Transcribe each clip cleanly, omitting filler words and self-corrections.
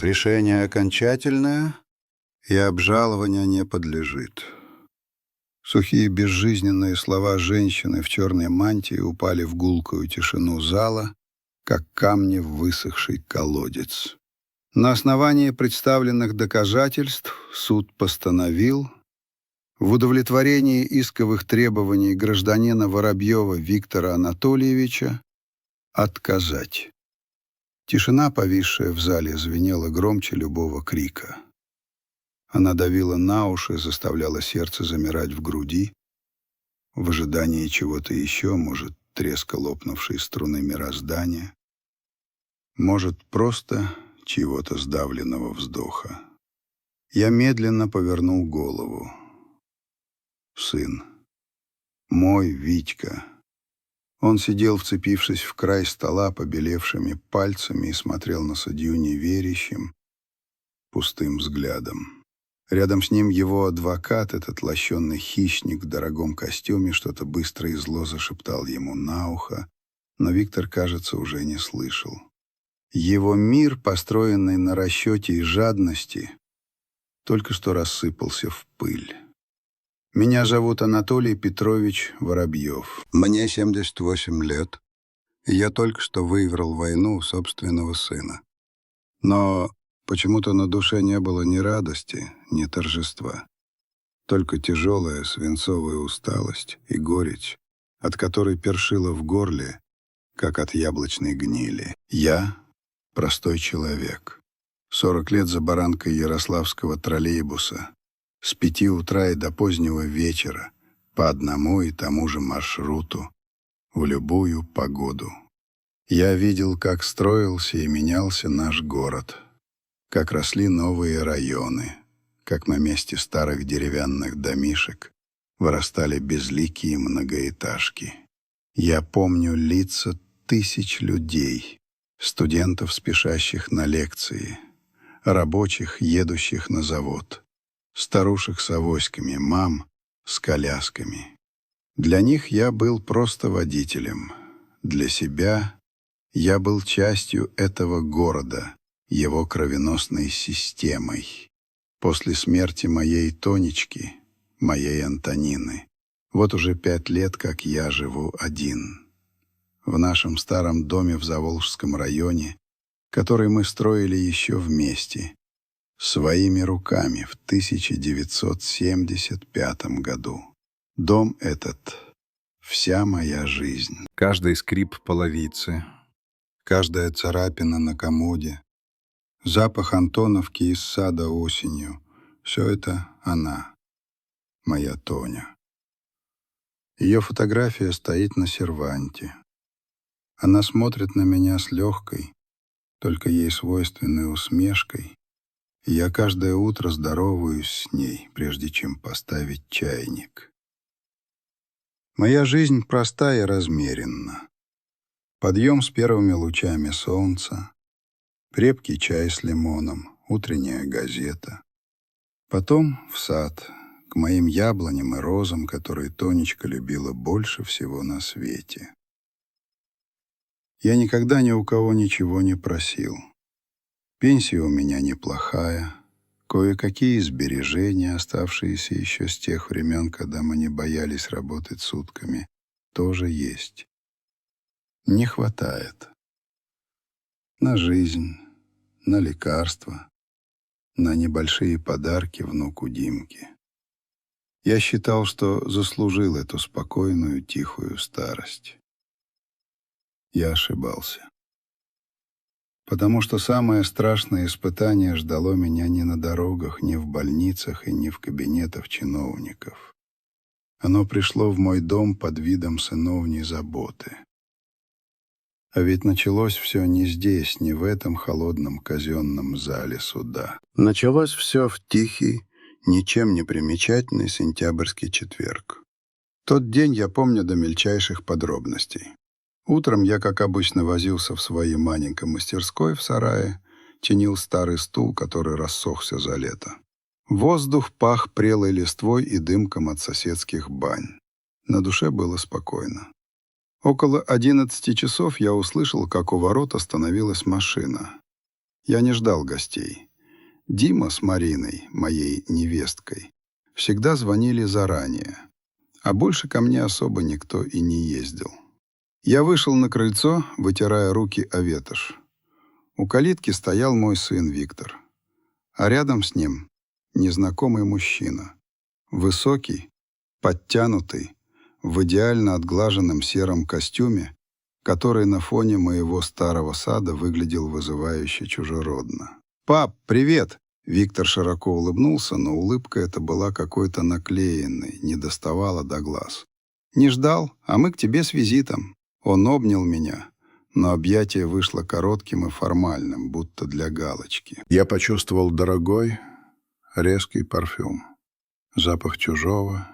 Решение окончательное, и обжалования не подлежит. Сухие безжизненные слова женщины в черной мантии упали в гулкую тишину зала, как камни в высохший колодец. На основании представленных доказательств суд постановил в удовлетворении исковых требований гражданина Воробьева Виктора Анатольевича отказать. Тишина, повисшая в зале, звенела громче любого крика. Она давила на уши, заставляла сердце замирать в груди, в ожидании чего-то еще, может, треска лопнувшей струны мироздания, может, просто чьего-то сдавленного вздоха. Я медленно повернул голову. Сын. Мой Витька. Он сидел, вцепившись в край стола побелевшими пальцами, и смотрел на судью неверящим, пустым взглядом. Рядом с ним его адвокат, этот лощеный хищник в дорогом костюме, что-то быстро и зло зашептал ему на ухо, но Виктор, кажется, уже не слышал. Его мир, построенный на расчете и жадности, только что рассыпался в пыль. Меня зовут Анатолий Петрович Воробьев. Мне 78 лет, и я только что выиграл войну у собственного сына. Но почему-то на душе не было ни радости, ни торжества. Только тяжелая свинцовая усталость и горечь, от которой першило в горле, как от яблочной гнили. Я — простой человек. 40 лет за баранкой ярославского троллейбуса. С 5 утра и до позднего вечера, по одному и тому же маршруту, в любую погоду. Я видел, как строился и менялся наш город, как росли новые районы, как на месте старых деревянных домишек вырастали безликие многоэтажки. Я помню лица тысяч людей, студентов, спешащих на лекции, рабочих, едущих на завод, старушек с авоськами, мам с колясками. Для них я был просто водителем. Для себя я был частью этого города, его кровеносной системой. После смерти моей Тонечки, моей Антонины, вот уже 5 лет, как я живу один. В нашем старом доме в Заволжском районе, который мы строили еще вместе, своими руками в 1975 году. Дом этот — вся моя жизнь. Каждый скрип половицы, каждая царапина на комоде, запах Антоновки из сада осенью — все это она, моя Тоня. Ее фотография стоит на серванте. Она смотрит на меня с легкой, только ей свойственной усмешкой. Я каждое утро здороваюсь с ней, прежде чем поставить чайник. Моя жизнь проста и размеренна. Подъем с первыми лучами солнца, крепкий чай с лимоном, утренняя газета. Потом в сад, к моим яблоням и розам, которые Тонечка любила больше всего на свете. Я никогда ни у кого ничего не просил. Пенсия у меня неплохая, кое-какие сбережения, оставшиеся еще с тех времен, когда мы не боялись работать сутками, тоже есть. Не хватает. На жизнь, на лекарства, на небольшие подарки внуку Димке. Я считал, что заслужил эту спокойную, тихую старость. Я ошибался. Потому что самое страшное испытание ждало меня не на дорогах, не в больницах и не в кабинетах чиновников. Оно пришло в мой дом под видом сыновней заботы. А ведь началось все не здесь, не в этом холодном казенном зале суда. Началось все в тихий, ничем не примечательный сентябрьский четверг. Тот день я помню до мельчайших подробностей. Утром я, как обычно, возился в своей маленькой мастерской в сарае, чинил старый стул, который рассохся за лето. Воздух пах прелой листвой и дымком от соседских бань. На душе было спокойно. Около 11 часов я услышал, как у ворот остановилась машина. Я не ждал гостей. Дима с Мариной, моей невесткой, всегда звонили заранее, а больше ко мне особо никто и не ездил. Я вышел на крыльцо, вытирая руки о ветошь. У калитки стоял мой сын Виктор, а рядом с ним незнакомый мужчина. Высокий, подтянутый, в идеально отглаженном сером костюме, который на фоне моего старого сада выглядел вызывающе чужеродно. «Пап, привет!» Виктор широко улыбнулся, но улыбка эта была какой-то наклеенной, не доставала до глаз. «Не ждал, а мы к тебе с визитом». Он обнял меня, но объятие вышло коротким и формальным, будто для галочки. Я почувствовал дорогой, резкий парфюм. Запах чужого,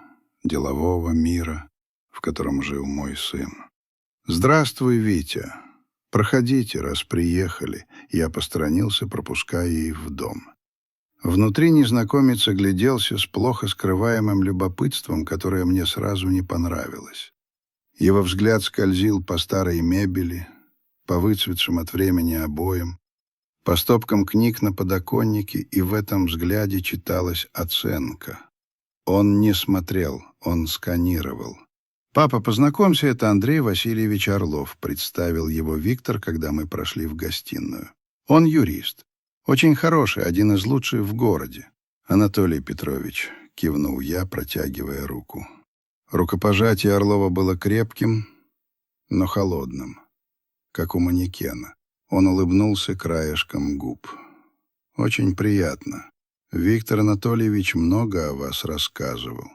делового мира, в котором жил мой сын. «Здравствуй, Витя. Проходите, раз приехали». Я посторонился, пропуская их в дом. Внутри незнакомец огляделся с плохо скрываемым любопытством, которое мне сразу не понравилось. Его взгляд скользил по старой мебели, по выцветшим от времени обоям, по стопкам книг на подоконнике, и в этом взгляде читалась оценка. Он не смотрел, он сканировал. «Папа, познакомься, это Андрей Васильевич Орлов», — представил его Виктор, когда мы прошли в гостиную. «Он юрист. Очень хороший, один из лучших в городе». «Анатолий Петрович», — кивнул я, протягивая руку. Рукопожатие Орлова было крепким, но холодным, как у манекена. Он улыбнулся краешком губ. «Очень приятно. Виктор Анатольевич много о вас рассказывал.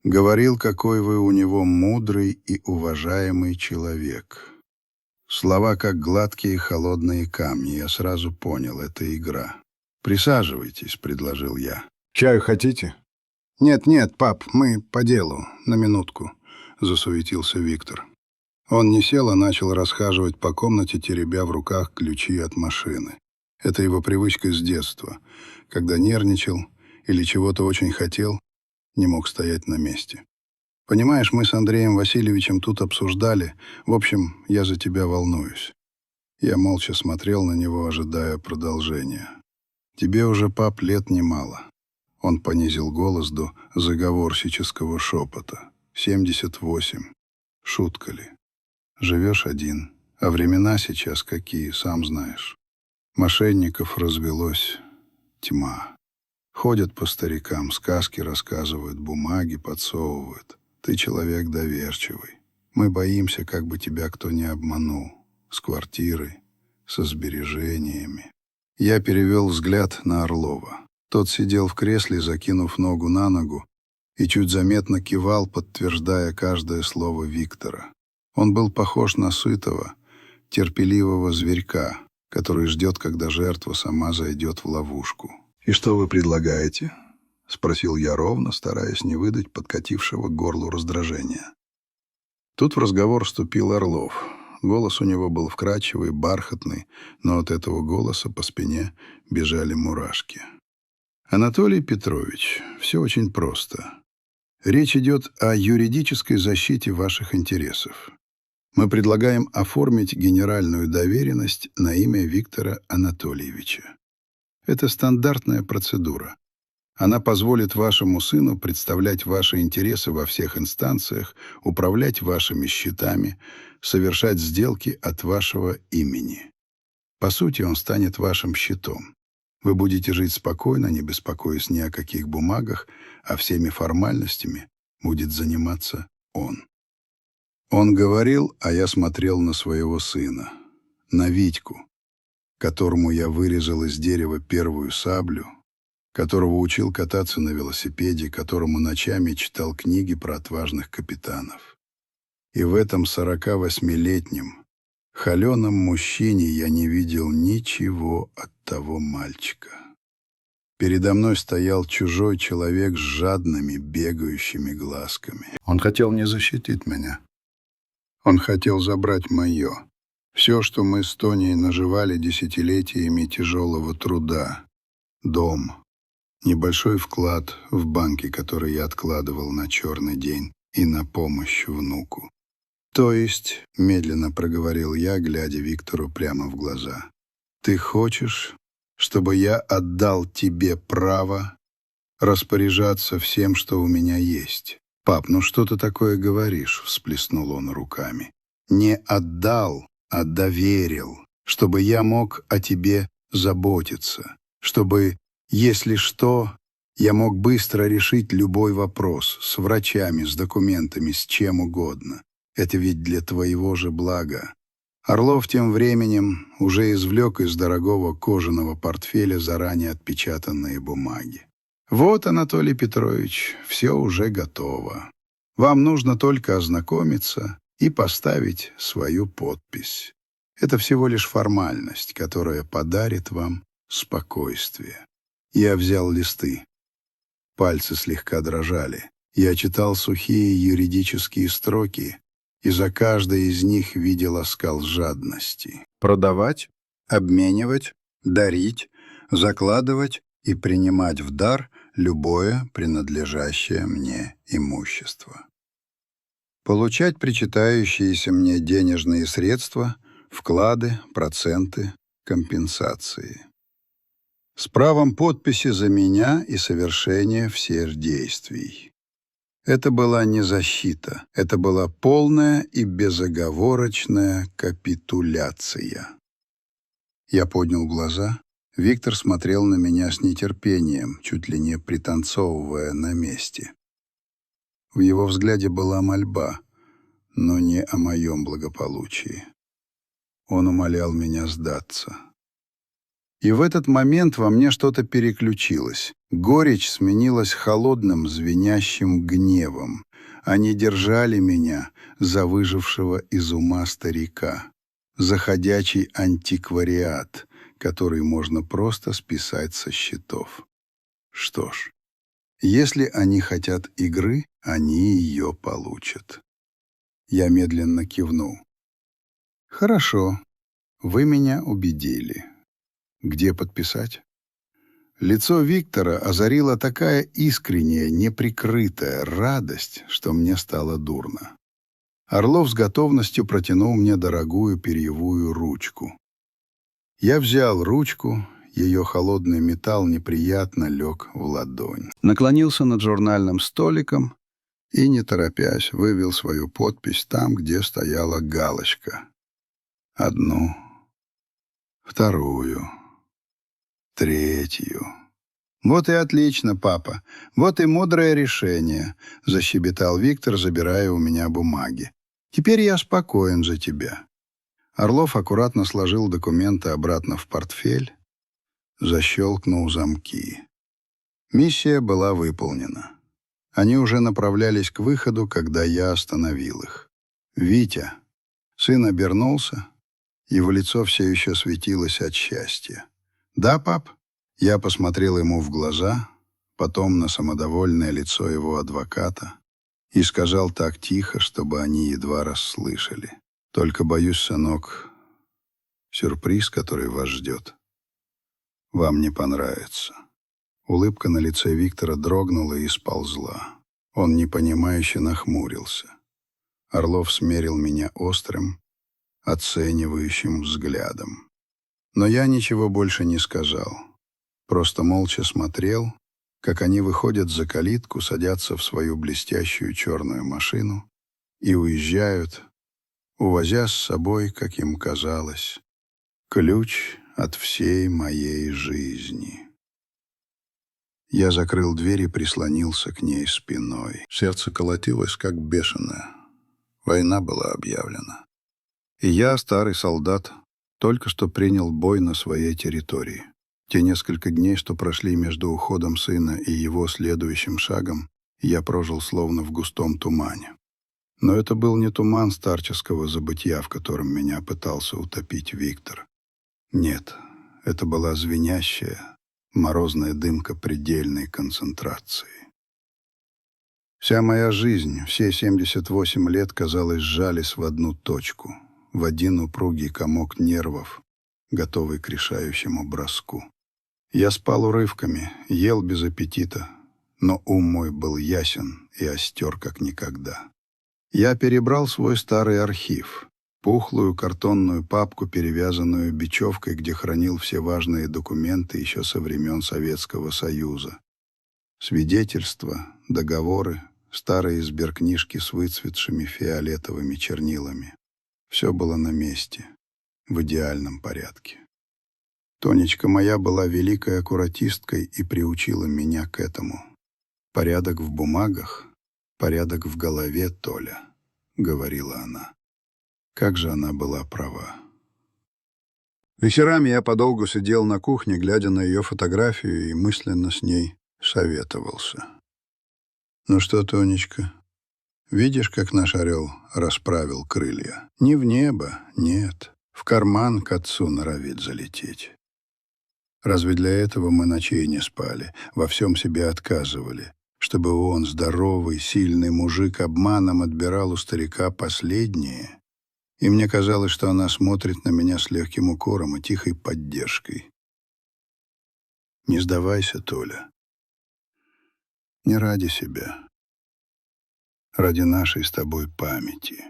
Говорил, какой вы у него мудрый и уважаемый человек. Слова как гладкие холодные камни. Я сразу понял, это игра. «Присаживайтесь», — предложил я. «Чаю хотите?» «Нет, пап, мы по делу, на минутку», — засуетился Виктор. Он не сел, а начал расхаживать по комнате, теребя в руках ключи от машины. Это его привычка с детства. Когда нервничал или чего-то очень хотел, не мог стоять на месте. «Понимаешь, мы с Андреем Васильевичем тут обсуждали. В общем, я за тебя волнуюсь». Я молча смотрел на него, ожидая продолжения. «Тебе уже, пап, лет немало». Он понизил голос до заговорщического шепота. 78. Шутка ли? Живешь один. А времена сейчас какие, сам знаешь. Мошенников развелось тьма. Ходят по старикам, сказки рассказывают, бумаги подсовывают. Ты человек доверчивый. Мы боимся, как бы тебя кто не обманул. С квартирой, со сбережениями. Я перевел взгляд на Орлова. Тот сидел в кресле, закинув ногу на ногу, и чуть заметно кивал, подтверждая каждое слово Виктора. Он был похож на сытого, терпеливого зверька, который ждет, когда жертва сама зайдет в ловушку. «И что вы предлагаете?» — спросил я ровно, стараясь не выдать подкатившего к горлу раздражения. Тут в разговор вступил Орлов. Голос у него был вкрадчивый, бархатный, но от этого голоса по спине бежали мурашки. «Анатолий Петрович, все очень просто. Речь идет о юридической защите ваших интересов. Мы предлагаем оформить генеральную доверенность на имя Виктора Анатольевича. Это стандартная процедура. Она позволит вашему сыну представлять ваши интересы во всех инстанциях, управлять вашими счетами, совершать сделки от вашего имени. По сути, он станет вашим счетом. Вы будете жить спокойно, не беспокоясь ни о каких бумагах, а всеми формальностями будет заниматься он». Он говорил, а я смотрел на своего сына, на Витьку, которому я вырезал из дерева первую саблю, которого учил кататься на велосипеде, которому ночами читал книги про отважных капитанов. И в этом 48-летнем, холеном мужчине я не видел ничего от того мальчика. Передо мной стоял чужой человек с жадными, бегающими глазками. Он хотел не защитить меня. Он хотел забрать мое. Все, что мы с Тоней наживали десятилетиями тяжелого труда. Дом. Небольшой вклад в банке, который я откладывал на черный день, и на помощь внуку. «То есть», — медленно проговорил я, глядя Виктору прямо в глаза, Ты хочешь, чтобы я отдал тебе право распоряжаться всем, что у меня есть? Пап, ну что ты такое говоришь? Всплеснул он руками. Не отдал, а доверил, чтобы я мог о тебе заботиться, чтобы, если что, я мог быстро решить любой вопрос с врачами, с документами, с чем угодно. Это ведь для твоего же блага. Орлов тем временем уже извлек из дорогого кожаного портфеля заранее отпечатанные бумаги. «Вот, Анатолий Петрович, все уже готово. Вам нужно только ознакомиться и поставить свою подпись. Это всего лишь формальность, которая подарит вам спокойствие». Я взял листы. Пальцы слегка дрожали. Я читал сухие юридические строки, и за каждой из них видел оскал жадности. Продавать, обменивать, дарить, закладывать и принимать в дар любое принадлежащее мне имущество. Получать причитающиеся мне денежные средства, вклады, проценты, компенсации. С правом подписи за меня и совершения всех действий. Это была не защита, это была полная и безоговорочная капитуляция. Я поднял глаза. Виктор смотрел на меня с нетерпением, чуть ли не пританцовывая на месте. В его взгляде была мольба, но не о моем благополучии. Он умолял меня сдаться. И в этот момент во мне что-то переключилось. Горечь сменилась холодным, звенящим гневом. Они держали меня за выжившего из ума старика, за ходячий антиквариат, который можно просто списать со счетов. Что ж, если они хотят игры, они ее получат. Я медленно кивнул. «Хорошо, вы меня убедили. Где подписать?» Лицо Виктора озарила такая искренняя, неприкрытая радость, что мне стало дурно. Орлов с готовностью протянул мне дорогую перьевую ручку. Я взял ручку, ее холодный металл неприятно лег в ладонь. Наклонился над журнальным столиком и, не торопясь, вывел свою подпись там, где стояла галочка. Одну, вторую, третью. «Вот и отлично, папа. Вот и мудрое решение», — защебетал Виктор, забирая у меня бумаги. «Теперь я спокоен за тебя». Орлов аккуратно сложил документы обратно в портфель, защелкнул замки. Миссия была выполнена. Они уже направлялись к выходу, когда я остановил их. «Витя». Сын обернулся, его лицо все еще светилось от счастья. «Да, пап?» Я посмотрел ему в глаза, потом на самодовольное лицо его адвоката и сказал так тихо, чтобы они едва расслышали. «Только боюсь, сынок, сюрприз, который вас ждет, вам не понравится». Улыбка на лице Виктора дрогнула и сползла. Он непонимающе нахмурился. Орлов смерил меня острым, оценивающим взглядом. Но я ничего больше не сказал. Просто молча смотрел, как они выходят за калитку, садятся в свою блестящую черную машину и уезжают, увозя с собой, как им казалось, ключ от всей моей жизни. Я закрыл дверь и прислонился к ней спиной. Сердце колотилось, как бешеное. Война была объявлена. И я, старый солдат, только что принял бой на своей территории. Те несколько дней, что прошли между уходом сына и его следующим шагом, я прожил словно в густом тумане. Но это был не туман старческого забытья, в котором меня пытался утопить Виктор. Нет, это была звенящая, морозная дымка предельной концентрации. Вся моя жизнь, все 78 лет, казалось, сжались в одну точку, в один упругий комок нервов, готовый к решающему броску. Я спал урывками, ел без аппетита, но ум мой был ясен и остер как никогда. Я перебрал свой старый архив, пухлую картонную папку, перевязанную бечевкой, где хранил все важные документы еще со времен Советского Союза. Свидетельства, договоры, старые сберкнижки с выцветшими фиолетовыми чернилами. Все было на месте, в идеальном порядке. Тонечка моя была великой аккуратисткой и приучила меня к этому. «Порядок в бумагах, порядок в голове, Толя», — говорила она. Как же она была права. Вечерами я подолгу сидел на кухне, глядя на ее фотографию, и мысленно с ней советовался. «Ну что, Тонечка, видишь, как наш орел расправил крылья? Не в небо, нет, в карман к отцу норовит залететь. Разве для этого мы ночей не спали, во всем себе отказывали, чтобы он, здоровый, сильный мужик, обманом отбирал у старика последнее? И мне казалось, что она смотрит на меня с легким укором и тихой поддержкой. Не сдавайся, Толя. Не ради себя, ради нашей с тобой памяти».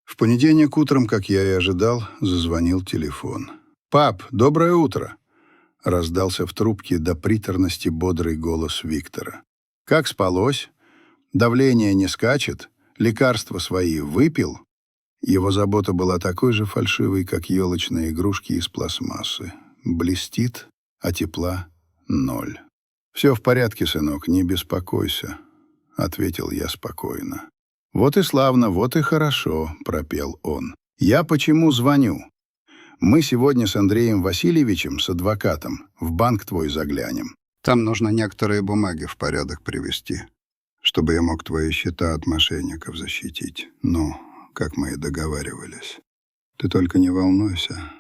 В понедельник утром, как я и ожидал, зазвонил телефон. «Пап, доброе утро!» — раздался в трубке до приторности бодрый голос Виктора. «Как спалось? Давление не скачет? Лекарства свои выпил?» Его забота была такой же фальшивой, как елочные игрушки из пластмассы. Блестит, а тепла — ноль. «Все в порядке, сынок, не беспокойся», — ответил я спокойно. «Вот и славно, вот и хорошо», — пропел он. «Я почему звоню? Мы сегодня с Андреем Васильевичем, с адвокатом, в банк твой заглянем. Там нужно некоторые бумаги в порядок привести, чтобы я мог твои счета от мошенников защитить. Ну, как мы и договаривались. Ты только не волнуйся.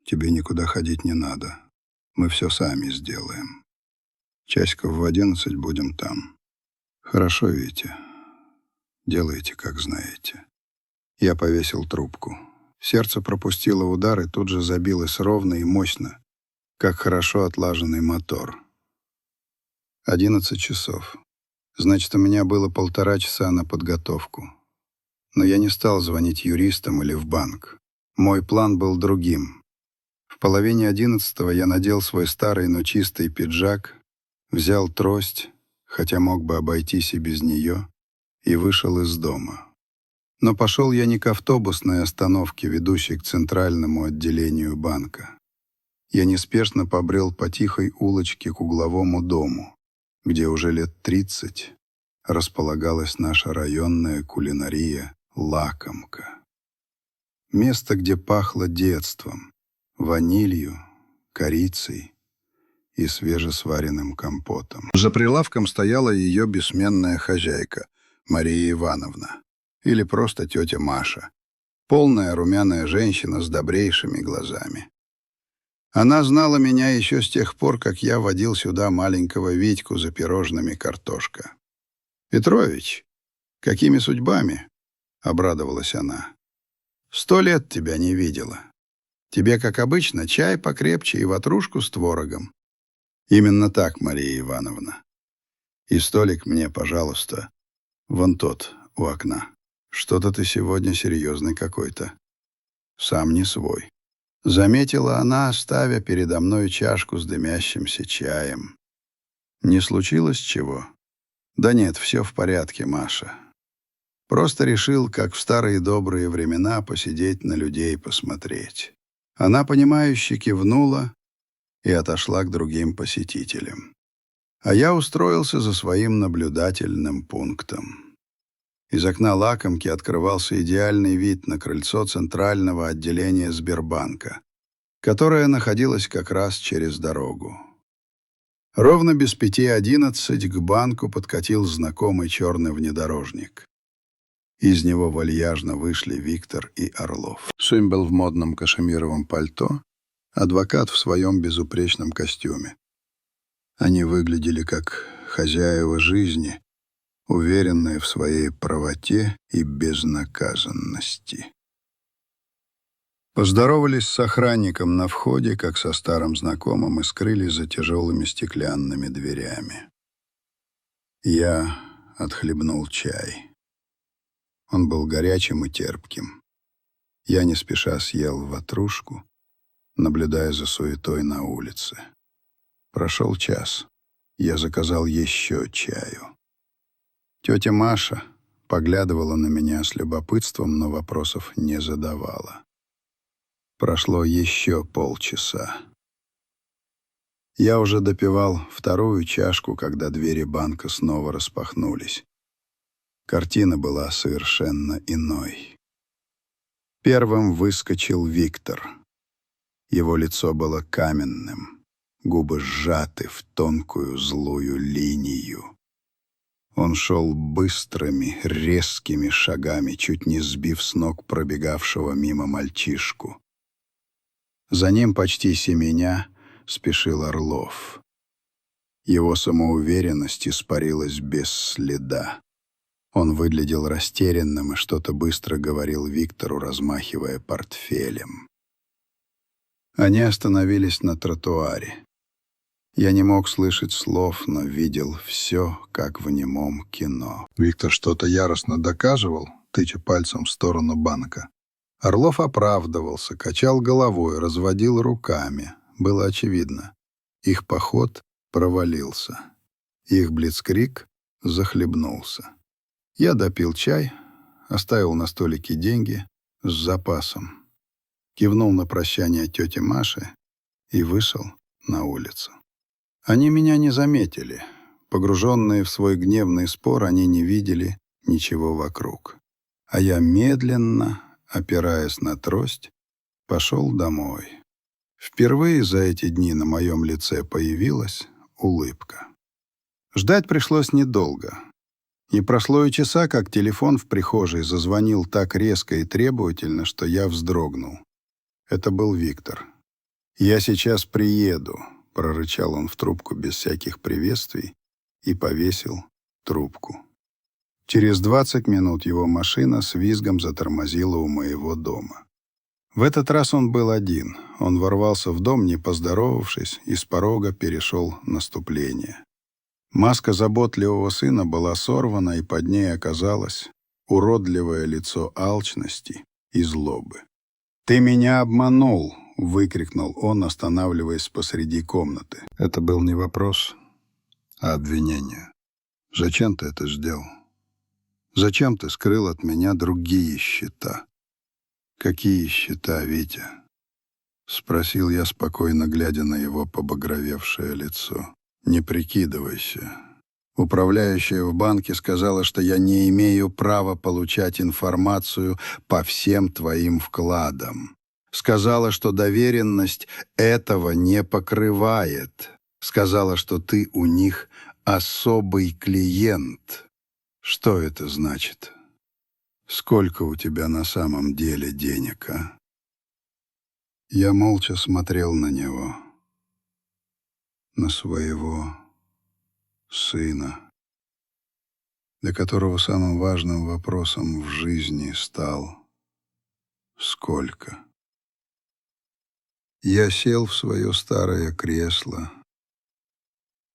Тебе никуда ходить не надо. Мы все сами сделаем. Часиков в 11 будем там. Хорошо, Витя. Делайте, как знаете». Я повесил трубку. Сердце пропустило удар и тут же забилось ровно и мощно, как хорошо отлаженный мотор. 11 часов. Значит, у меня было 1,5 часа на подготовку. Но я не стал звонить юристам или в банк. Мой план был другим. В половине 11-го я надел свой старый, но чистый пиджак, взял трость, хотя мог бы обойтись и без нее, и вышел из дома. Но пошел я не к автобусной остановке, ведущей к центральному отделению банка. Я неспешно побрел по тихой улочке к угловому дому, где уже лет 30 располагалась наша районная кулинария «Лакомка». Место, где пахло детством, ванилью, корицей и свежесваренным компотом. За прилавком стояла ее бессменная хозяйка, Мария Ивановна, или просто тетя Маша, полная румяная женщина с добрейшими глазами. Она знала меня еще с тех пор, как я водил сюда маленького Витьку за пирожными картошка. «Петрович, какими судьбами?» — обрадовалась она. «100 лет тебя не видела. Тебе, как обычно, чай покрепче и ватрушку с творогом». «Именно так, Мария Ивановна. И столик мне, пожалуйста, вон тот, у окна. Что-то ты сегодня серьезный какой-то. Сам не свой». Заметила она, ставя передо мной чашку с дымящимся чаем. «Не случилось чего?» «Да нет, все в порядке, Маша. Просто решил, как в старые добрые времена, посидеть на людей посмотреть». Она, понимающе кивнула и отошла к другим посетителям. А я устроился за своим наблюдательным пунктом. Из окна лакомки открывался идеальный вид на крыльцо центрального отделения Сбербанка, которое находилось как раз через дорогу. Ровно без 5:11 к банку подкатил знакомый черный внедорожник. Из него вальяжно вышли Виктор и Орлов. Симбел в модном кашемировом пальто, адвокат в своем безупречном костюме. Они выглядели как хозяева жизни, уверенные в своей правоте и безнаказанности. Поздоровались с охранником на входе, как со старым знакомым, и скрылись за тяжелыми стеклянными дверями. Я отхлебнул чай. Он был горячим и терпким. Я не спеша съел ватрушку, наблюдая за суетой на улице. Прошел час. Я заказал еще чаю. Тетя Маша поглядывала на меня с любопытством, но вопросов не задавала. Прошло еще полчаса. Я уже допивал вторую чашку, когда двери банка снова распахнулись. Картина была совершенно иной. Первым выскочил Виктор. Его лицо было каменным, губы сжаты в тонкую злую линию. Он шел быстрыми, резкими шагами, чуть не сбив с ног пробегавшего мимо мальчишку. За ним почти семеня спешил Орлов. Его самоуверенность испарилась без следа. Он выглядел растерянным и что-то быстро говорил Виктору, размахивая портфелем. Они остановились на тротуаре. Я не мог слышать слов, но видел все, как в немом кино. Виктор что-то яростно доказывал, тыча пальцем в сторону банка. Орлов оправдывался, качал головой, разводил руками. Было очевидно. Их поход провалился. Их блицкриг захлебнулся. Я допил чай, оставил на столике деньги с запасом, кивнул на прощание тете Маше и вышел на улицу. Они меня не заметили. Погруженные в свой гневный спор, они не видели ничего вокруг. А я медленно, опираясь на трость, пошел домой. Впервые за эти дни на моем лице появилась улыбка. Ждать пришлось недолго. Не прошло и часа, как телефон в прихожей зазвонил так резко и требовательно, что я вздрогнул. Это был Виктор. «Я сейчас приеду», — прорычал он в трубку без всяких приветствий и повесил трубку. Через 20 минут его машина с визгом затормозила у моего дома. В этот раз он был один. Он ворвался в дом, не поздоровавшись, и с порога перешел наступление. Маска заботливого сына была сорвана, и под ней оказалось уродливое лицо алчности и злобы. «Ты меня обманул!» — выкрикнул он, останавливаясь посреди комнаты. Это был не вопрос, а обвинение. «Зачем ты это сделал? Зачем ты скрыл от меня другие счета?» «Какие счета, Витя?» — спросил я, спокойно глядя на его побагровевшее лицо. «Не прикидывайся. Управляющая в банке сказала, что я не имею права получать информацию по всем твоим вкладам. Сказала, что доверенность этого не покрывает. Сказала, что ты у них особый клиент. Что это значит? Сколько у тебя на самом деле денег, а?» Я молча смотрел на него, на своего сына, для которого самым важным вопросом в жизни стал «Сколько?». Я сел в свое старое кресло,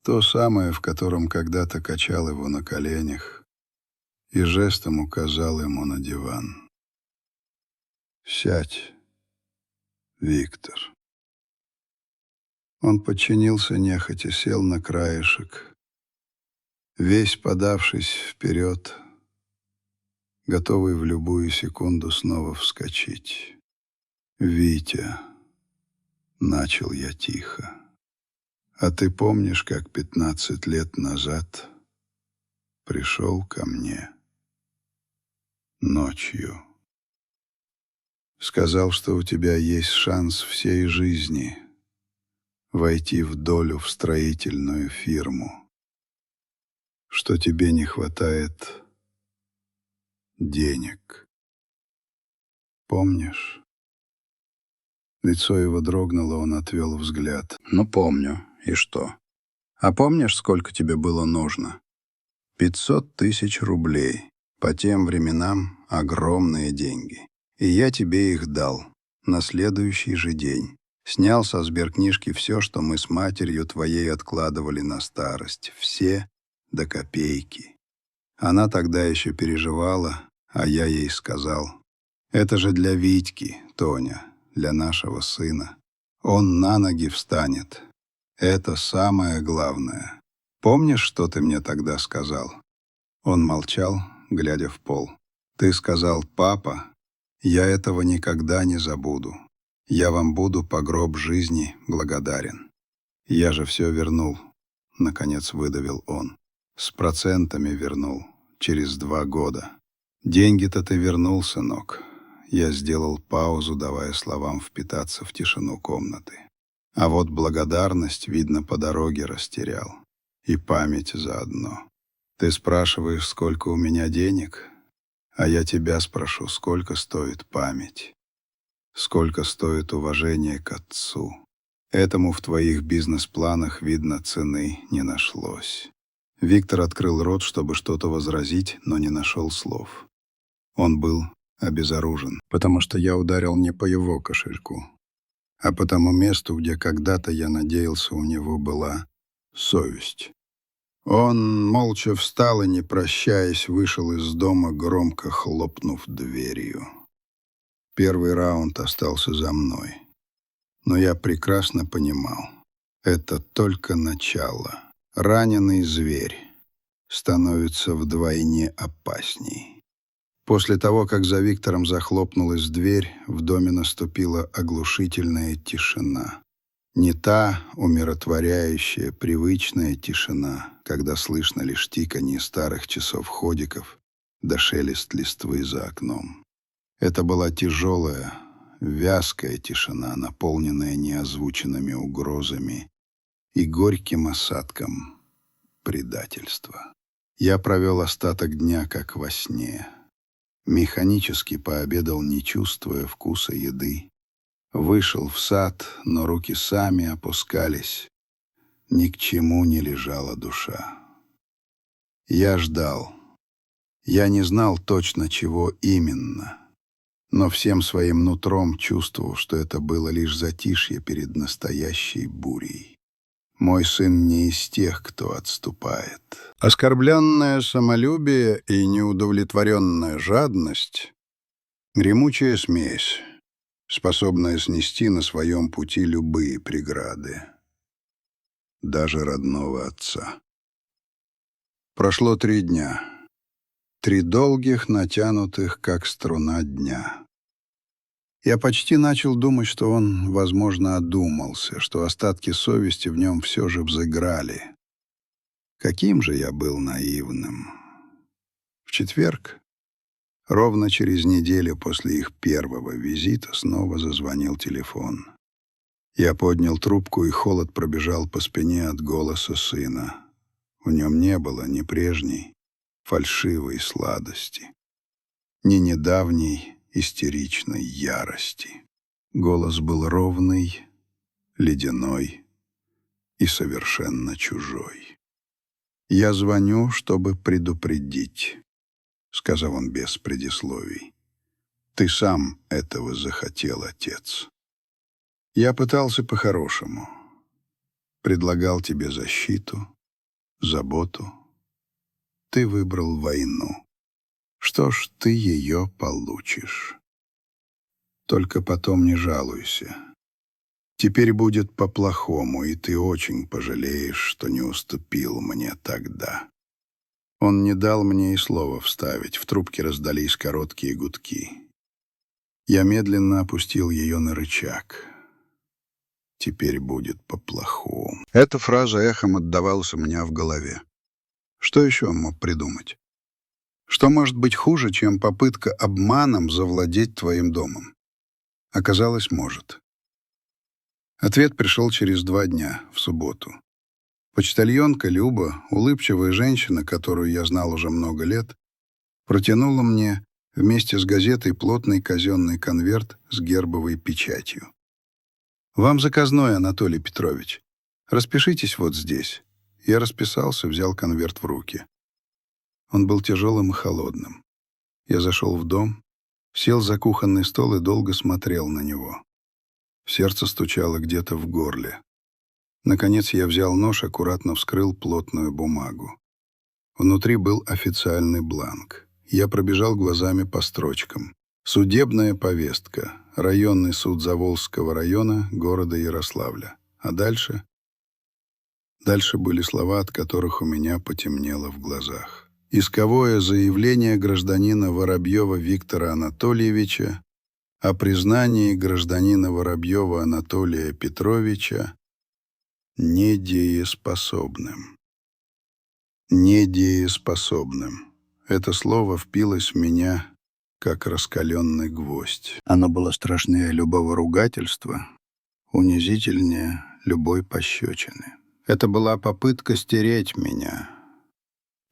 то самое, в котором когда-то качал его на коленях, и жестом указал ему на диван. «Сядь, Виктор». Он подчинился нехотя, сел на краешек, весь подавшись вперед, готовый в любую секунду снова вскочить. «Витя», — начал я тихо, — «а ты помнишь, как 15 лет назад пришел ко мне ночью? Сказал, что у тебя есть шанс всей жизни войти в долю в строительную фирму, что тебе не хватает денег. Помнишь?» Лицо его дрогнуло, он отвел взгляд. «Ну, помню. И что? А помнишь, сколько тебе было нужно? 500 тысяч рублей. По тем временам огромные деньги. И я тебе их дал на следующий же день. Снял со сберкнижки все, что мы с матерью твоей откладывали на старость. Все до копейки. Она тогда еще переживала, А я ей сказал: «Это же для Витьки, Тоня, для нашего сына. Он на ноги встанет. Это самое главное. Помнишь, что ты мне тогда сказал?» Он молчал, глядя в пол. «Ты сказал: папа, я этого никогда не забуду. Я вам буду по гроб жизни благодарен». «Я же все вернул», — наконец выдавил он. «С процентами вернул. Через 2 года. Деньги-то ты вернул, сынок». Я сделал паузу, давая словам впитаться в тишину комнаты. А вот благодарность, видно, по дороге растерял. И память заодно. Ты спрашиваешь, сколько у меня денег? А я тебя спрошу, сколько стоит память? Сколько стоит уважение к отцу? Этому в твоих бизнес-планах, видно, цены не нашлось. Виктор открыл рот, чтобы что-то возразить, но не нашел слов. Он был обезоружен, потому что я ударил не по его кошельку, а по тому месту, где когда-то, я надеялся, у него была совесть. Он молча встал и, не прощаясь, вышел из дома, громко хлопнув дверью. Первый раунд остался за мной. Но я прекрасно понимал, это только начало. Раненый зверь становится вдвойне опасней. После того, как за Виктором захлопнулась дверь, в доме наступила оглушительная тишина. Не та умиротворяющая, привычная тишина, когда слышно лишь тиканье старых часов-ходиков да шелест листвы за окном. Это была тяжелая, вязкая тишина, наполненная неозвученными угрозами и горьким осадком предательства. Я провел остаток дня как во сне. Механически пообедал, не чувствуя вкуса еды. Вышел в сад, но руки сами опускались. Ни к чему не лежала душа. Я ждал. Я не знал точно, чего именно, но всем своим нутром чувствовал, что это было лишь затишье перед настоящей бурей. Мой сын не из тех, кто отступает. Оскорбленное самолюбие и неудовлетворенная жадность — гремучая смесь, способная снести на своем пути любые преграды, даже родного отца. Прошло 3 дня. 3 долгих, натянутых, как струна, дня. Я почти начал думать, что он, возможно, одумался, что остатки совести в нем все же взыграли. Каким же я был наивным. В четверг, ровно через неделю после их первого визита, снова зазвонил телефон. Я поднял трубку, и холод пробежал по спине от голоса сына. В нем не было ни прежней фальшивой сладости, ни недавней истеричной ярости. Голос был ровный, ледяной и совершенно чужой. «Я звоню, чтобы предупредить», — сказал он без предисловий. «Ты сам этого захотел, отец. Я пытался по-хорошему. Предлагал тебе защиту, заботу. Ты выбрал войну. Что ж, ты ее получишь. Только потом не жалуйся. Теперь будет по-плохому, и ты очень пожалеешь, что не уступил мне тогда». Он не дал мне и слова вставить. В трубке раздались короткие гудки. Я медленно опустил ее на рычаг. «Теперь будет по-плохому». Эта фраза эхом отдавалась у меня в голове. Что еще он мог придумать? Что может быть хуже, чем попытка обманом завладеть твоим домом? Оказалось, может. Ответ пришел через 2 дня, в субботу. Почтальонка Люба, улыбчивая женщина, которую я знал уже много лет, протянула мне вместе с газетой плотный казенный конверт с гербовой печатью. «Вам заказной, Анатолий Петрович. Распишитесь вот здесь». Я расписался, взял конверт в руки. Он был тяжелым и холодным. Я зашел в дом, сел за кухонный стол и долго смотрел на него. Сердце стучало где-то в горле. Наконец я взял нож, аккуратно вскрыл плотную бумагу. Внутри был официальный бланк. Я пробежал глазами по строчкам. Судебная повестка. Районный суд Заволжского района города Ярославля. А дальше? Дальше были слова, от которых у меня потемнело в глазах. Исковое заявление гражданина Воробьева Виктора Анатольевича о признании гражданина Воробьева Анатолия Петровича недееспособным. Недееспособным. Это слово впилось в меня, как раскаленный гвоздь. Оно было страшнее любого ругательства, унизительнее любой пощечины. Это была попытка стереть меня,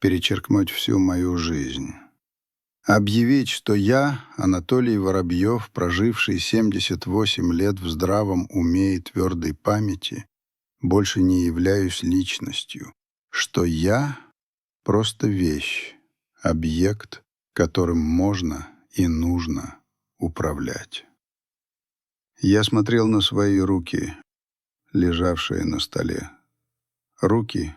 перечеркнуть всю мою жизнь. Объявить, что я, Анатолий Воробьев, проживший 78 лет в здравом уме и твердой памяти, больше не являюсь личностью, что я — просто вещь, объект, которым можно и нужно управлять. Я смотрел на свои руки, лежавшие на столе. Руки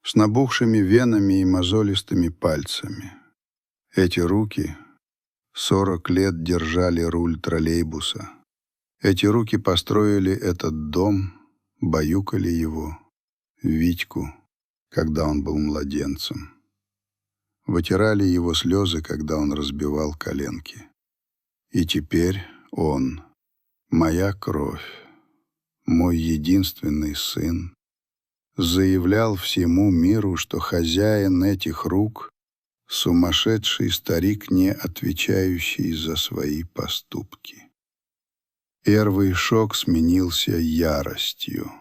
с набухшими венами и мозолистыми пальцами. Эти руки 40 лет держали руль троллейбуса. Эти руки построили этот дом, баюкали его, Витьку, когда он был младенцем. Вытирали его слезы, когда он разбивал коленки. И теперь он, моя кровь, мой единственный сын, заявлял всему миру, что хозяин этих рук — сумасшедший старик, не отвечающий за свои поступки. Первый шок сменился яростью.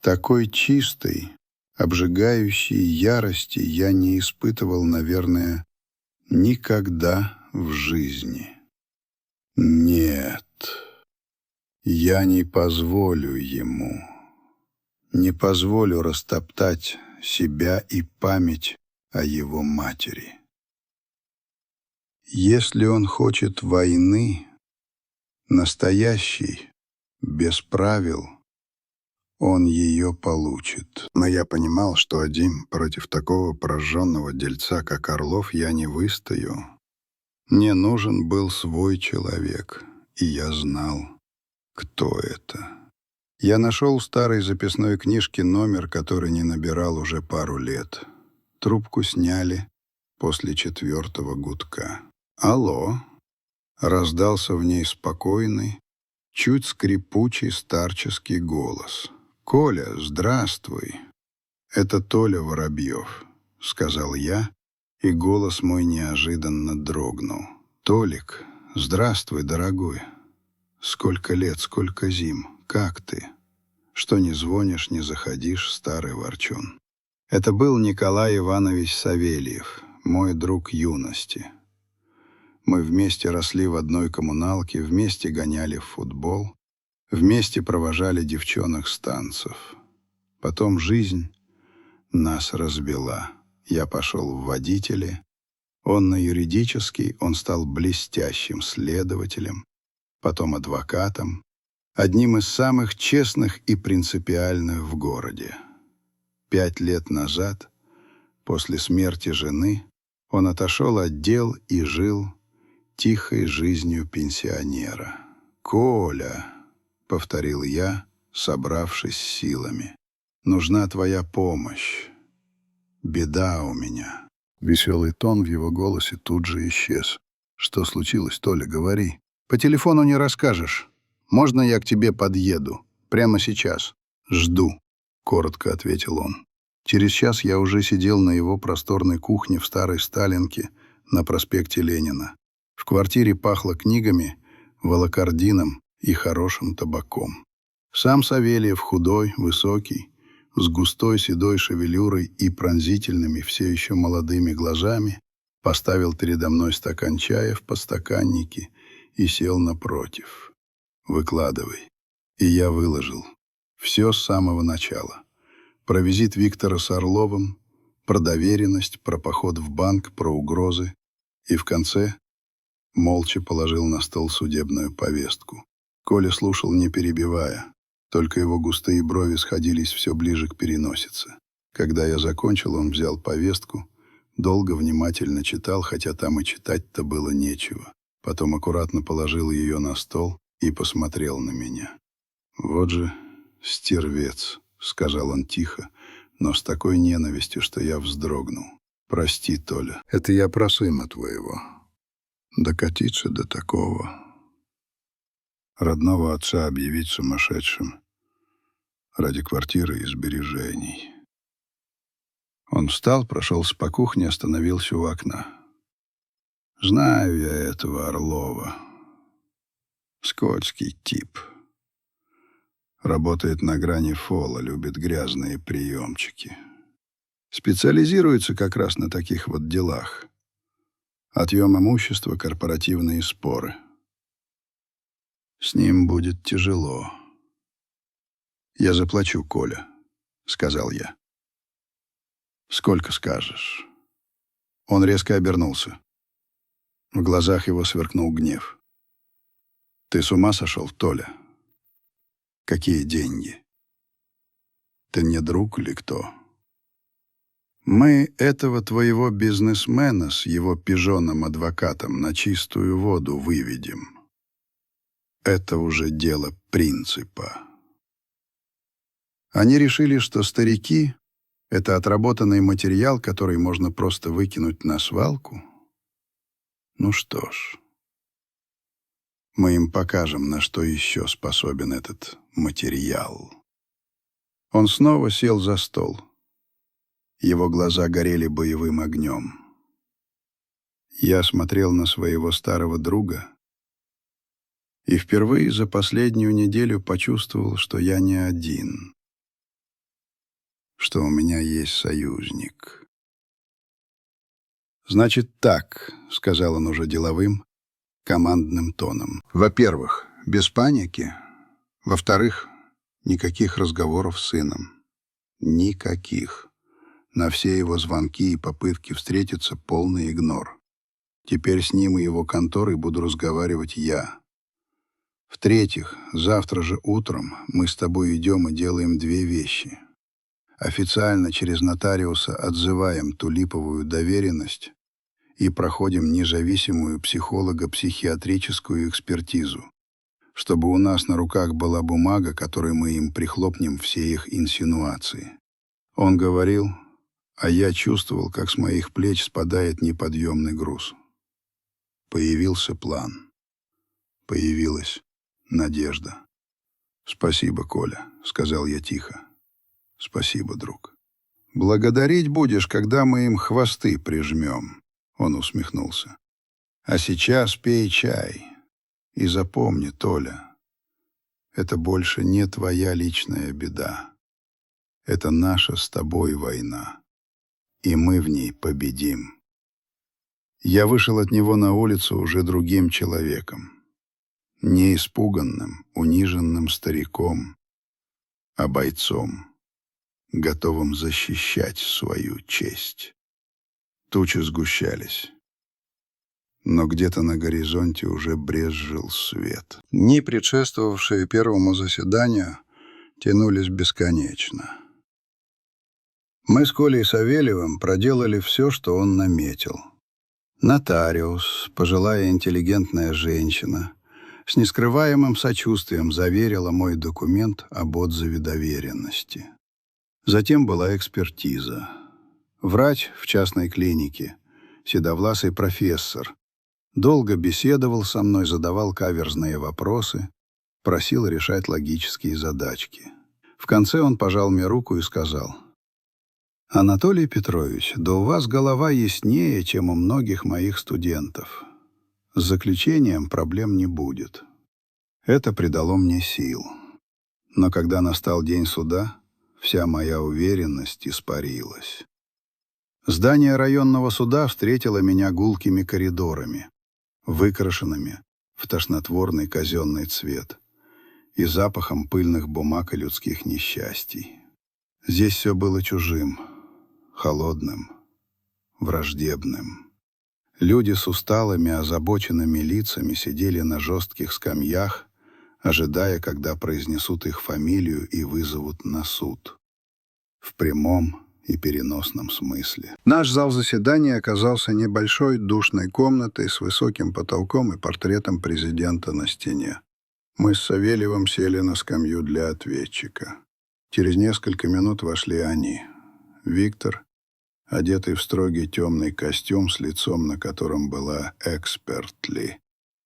Такой чистой, обжигающей ярости я не испытывал, наверное, никогда в жизни. Нет, я не позволю ему, не позволю растоптать себя и память о его матери. Если он хочет войны, настоящей, без правил, он ее получит. Но я понимал, что один против такого прожженного дельца, как Орлов, я не выстою. Мне нужен был свой человек, и я знал, кто это. Я нашел в старой записной книжке номер, который не набирал уже пару лет. Трубку сняли после 4-го гудка. «Алло!» — раздался в ней спокойный, чуть скрипучий старческий голос. «Коля, здравствуй!» «Это Толя Воробьев», — сказал я, и голос мой неожиданно дрогнул. «Толик, здравствуй, дорогой! Сколько лет, сколько зим! Как ты? Что не звонишь, не заходишь, старый ворчун?» Это был Николай Иванович Савельев, мой друг юности. Мы вместе росли в одной коммуналке, вместе гоняли в футбол, вместе провожали девчонок с танцев. Потом жизнь нас разбила. Я пошел в водители, он на юридический, он стал блестящим следователем, потом адвокатом, одним из самых честных и принципиальных в городе. 5 лет назад, после смерти жены, он отошел от дел и жил тихой жизнью пенсионера. «Коля», — повторил я, собравшись с силами, — «нужна твоя помощь. Беда у меня». Веселый тон в его голосе тут же исчез. «Что случилось, Толя, говори. По телефону не расскажешь. Можно я к тебе подъеду? Прямо сейчас». «Жду», — коротко ответил он. Через час я уже сидел на его просторной кухне в старой Сталинке на проспекте Ленина. В квартире пахло книгами, волокордином и хорошим табаком. Сам Савельев, худой, высокий, с густой седой шевелюрой и пронзительными, все еще молодыми глазами, поставил передо мной стакан чая в подстаканнике и сел напротив. «Выкладывай». И я выложил. Все с самого начала. Про визит Виктора с Орловым, про доверенность, про поход в банк, про угрозы. И в конце молча положил на стол судебную повестку. Коля слушал, не перебивая. Только его густые брови сходились все ближе к переносице. Когда я закончил, он взял повестку, Долго внимательно читал, хотя там и читать-то было нечего. Потом аккуратно положил ее на стол и посмотрел на меня. «Вот же стервец», — сказал он тихо, но с такой ненавистью, что я вздрогнул. «Прости, Толя, это я про сына твоего. Докатиться до такого. Родного отца объявить сумасшедшим ради квартиры и сбережений». Он встал, прошелся по кухне, остановился у окна. «Знаю я этого Орлова. Скотский тип. Работает на грани фола, любит грязные приемчики. Специализируется как раз на таких вот делах. Отъем имущества, корпоративные споры. С ним будет тяжело. «Я заплачу, Коля», — сказал я. «Сколько скажешь?» Он резко обернулся. В глазах его сверкнул гнев. «Ты с ума сошел, Толя? Какие деньги? Ты не друг или кто? Мы этого твоего бизнесмена с его пижоном-адвокатом на чистую воду выведем. Это уже дело принципа». Они решили, что старики — это отработанный материал, который можно просто выкинуть на свалку. Ну что ж, мы им покажем, на что еще способен этот материал. Он снова сел за стол. Его глаза горели боевым огнем. Я смотрел на своего старого друга и впервые за последнюю неделю почувствовал, что я не один, что у меня есть союзник. «Значит так», — сказал он уже деловым, командным тоном. «Во-первых, без паники. Во-вторых, никаких разговоров с сыном. Никаких. На все его звонки и попытки встретиться полный игнор. Теперь с ним и его конторой буду разговаривать я. В-третьих, завтра же утром мы с тобой идем и делаем две вещи. Официально через нотариуса отзываем ту липовую доверенность и проходим независимую психолого-психиатрическую экспертизу, чтобы у нас на руках была бумага, которой мы им прихлопнем все их инсинуации». Он говорил, а я чувствовал, как с моих плеч спадает неподъемный груз. Появился план. Появилась надежда. «Спасибо, Коля», — сказал я тихо. «Спасибо, друг». «Благодарить будешь, когда мы им хвосты прижмем», — он усмехнулся. «А сейчас пей чай. И запомни, Толя, это больше не твоя личная беда. Это наша с тобой война, и мы в ней победим». Я вышел от него на улицу уже другим человеком. Не испуганным, униженным стариком, а бойцом, готовым защищать свою честь. Тучи сгущались, но где-то на горизонте уже брезжил свет. Дни, предшествовавшие первому заседанию, тянулись бесконечно. Мы с Колей Савельевым проделали все, что он наметил. Нотариус, пожилая интеллигентная женщина, с нескрываемым сочувствием заверила мой документ об отзыве доверенности. Затем была экспертиза. Врач в частной клинике, седовласый профессор, долго беседовал со мной, задавал каверзные вопросы, просил решать логические задачки. В конце он пожал мне руку и сказал: «Анатолий Петрович, да у вас голова яснее, чем у многих моих студентов. С заключением проблем не будет». Это придало мне сил. Но когда настал день суда, вся моя уверенность испарилась. Здание районного суда встретило меня гулкими коридорами, выкрашенными в тошнотворный казенный цвет и запахом пыльных бумаг и людских несчастий. Здесь все было чужим, холодным, враждебным. Люди с усталыми, озабоченными лицами сидели на жестких скамьях, ожидая, когда произнесут их фамилию и вызовут на суд. В прямом и переносном смысле. Наш зал заседания оказался небольшой душной комнатой с высоким потолком и портретом президента на стене. Мы с Савельевым сели на скамью для ответчика. Через несколько минут вошли они. Виктор, одетый в строгий темный костюм с лицом, на котором была экспертли,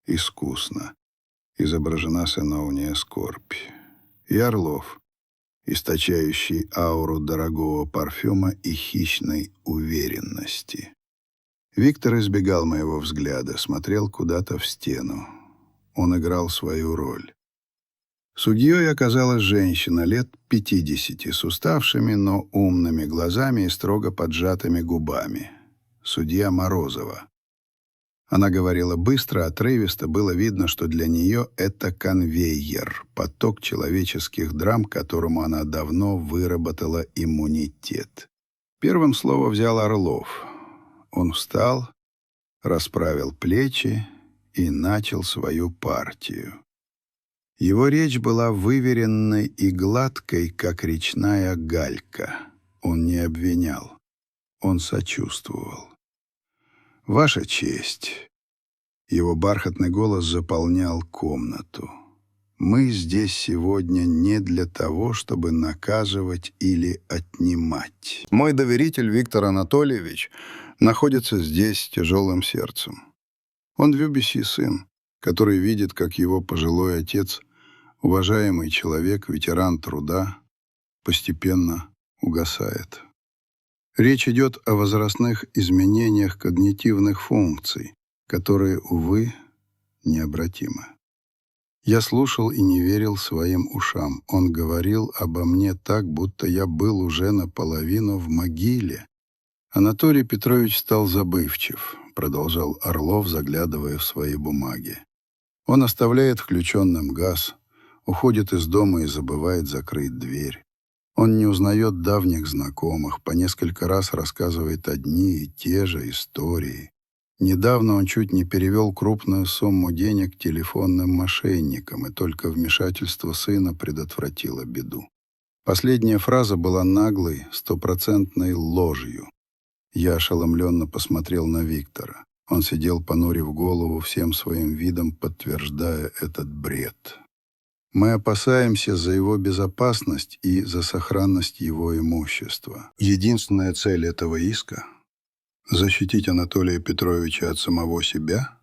искусно изображена сыновняя скорбь. И Орлов, источающий ауру дорогого парфюма и хищной уверенности. Виктор избегал моего взгляда, смотрел куда-то в стену. Он играл свою роль. Судьей оказалась женщина лет 50 с уставшими, но умными глазами и строго поджатыми губами. Судья Морозова. Она говорила быстро, отрывисто, было видно, что для нее это конвейер, поток человеческих драм, к которому она давно выработала иммунитет. Первым слово взял Орлов. Он встал, расправил плечи и начал свою партию. Его речь была выверенной и гладкой, как речная галька. Он не обвинял, он сочувствовал. «Ваша честь». Его бархатный голос заполнял комнату. «Мы здесь сегодня не для того, чтобы наказывать или отнимать. Мой доверитель Виктор Анатольевич находится здесь с тяжелым сердцем. Он любящий сын, который видит, как его пожилой отец, уважаемый человек, ветеран труда, постепенно угасает. Речь идет о возрастных изменениях когнитивных функций, которые, увы, необратимы. Я слушал и не верил своим ушам. Он говорил обо мне так, будто я был уже наполовину в могиле. Анатолий Петрович стал забывчив, продолжал Орлов, заглядывая в свои бумаги. Он оставляет включенным газ, уходит из дома и забывает закрыть дверь. Он не узнает давних знакомых, по несколько раз рассказывает одни и те же истории. Недавно он чуть не перевел крупную сумму денег телефонным мошенникам, и только вмешательство сына предотвратило беду. Последняя фраза была наглой, стопроцентной ложью. Я ошеломленно посмотрел на Виктора. Он сидел, понурив голову, всем своим видом подтверждая этот бред. Мы опасаемся за его безопасность и за сохранность его имущества. Единственная цель этого иска — защитить Анатолия Петровича от самого себя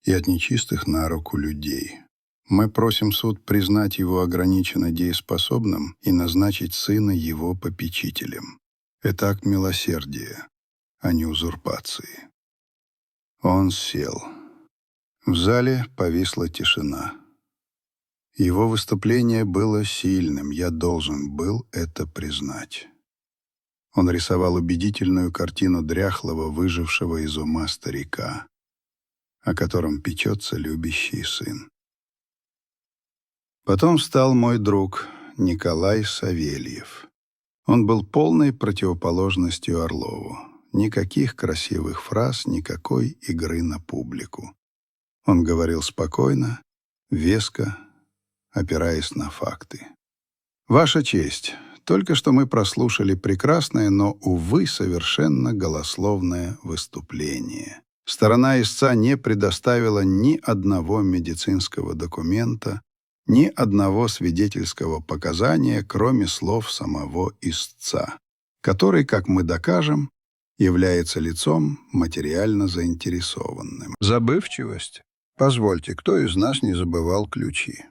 и от нечистых на руку людей. Мы просим суд признать его ограниченно дееспособным и назначить сына его попечителем. Это акт милосердия, а не узурпации. Он сел. В зале повисла тишина. Его выступление было сильным, я должен был это признать. Он рисовал убедительную картину дряхлого, выжившего из ума старика, о котором печется любящий сын. Потом встал мой друг Николай Савельев. Он был полной противоположностью Орлову. Никаких красивых фраз, никакой игры на публику. Он говорил спокойно, веско, опираясь на факты. «Ваша честь, только что мы прослушали прекрасное, но, увы, совершенно голословное выступление. Сторона истца не предоставила ни одного медицинского документа, ни одного свидетельского показания, кроме слов самого истца, который, как мы докажем, является лицом материально заинтересованным. Забывчивость? Позвольте, кто из нас не забывал ключи?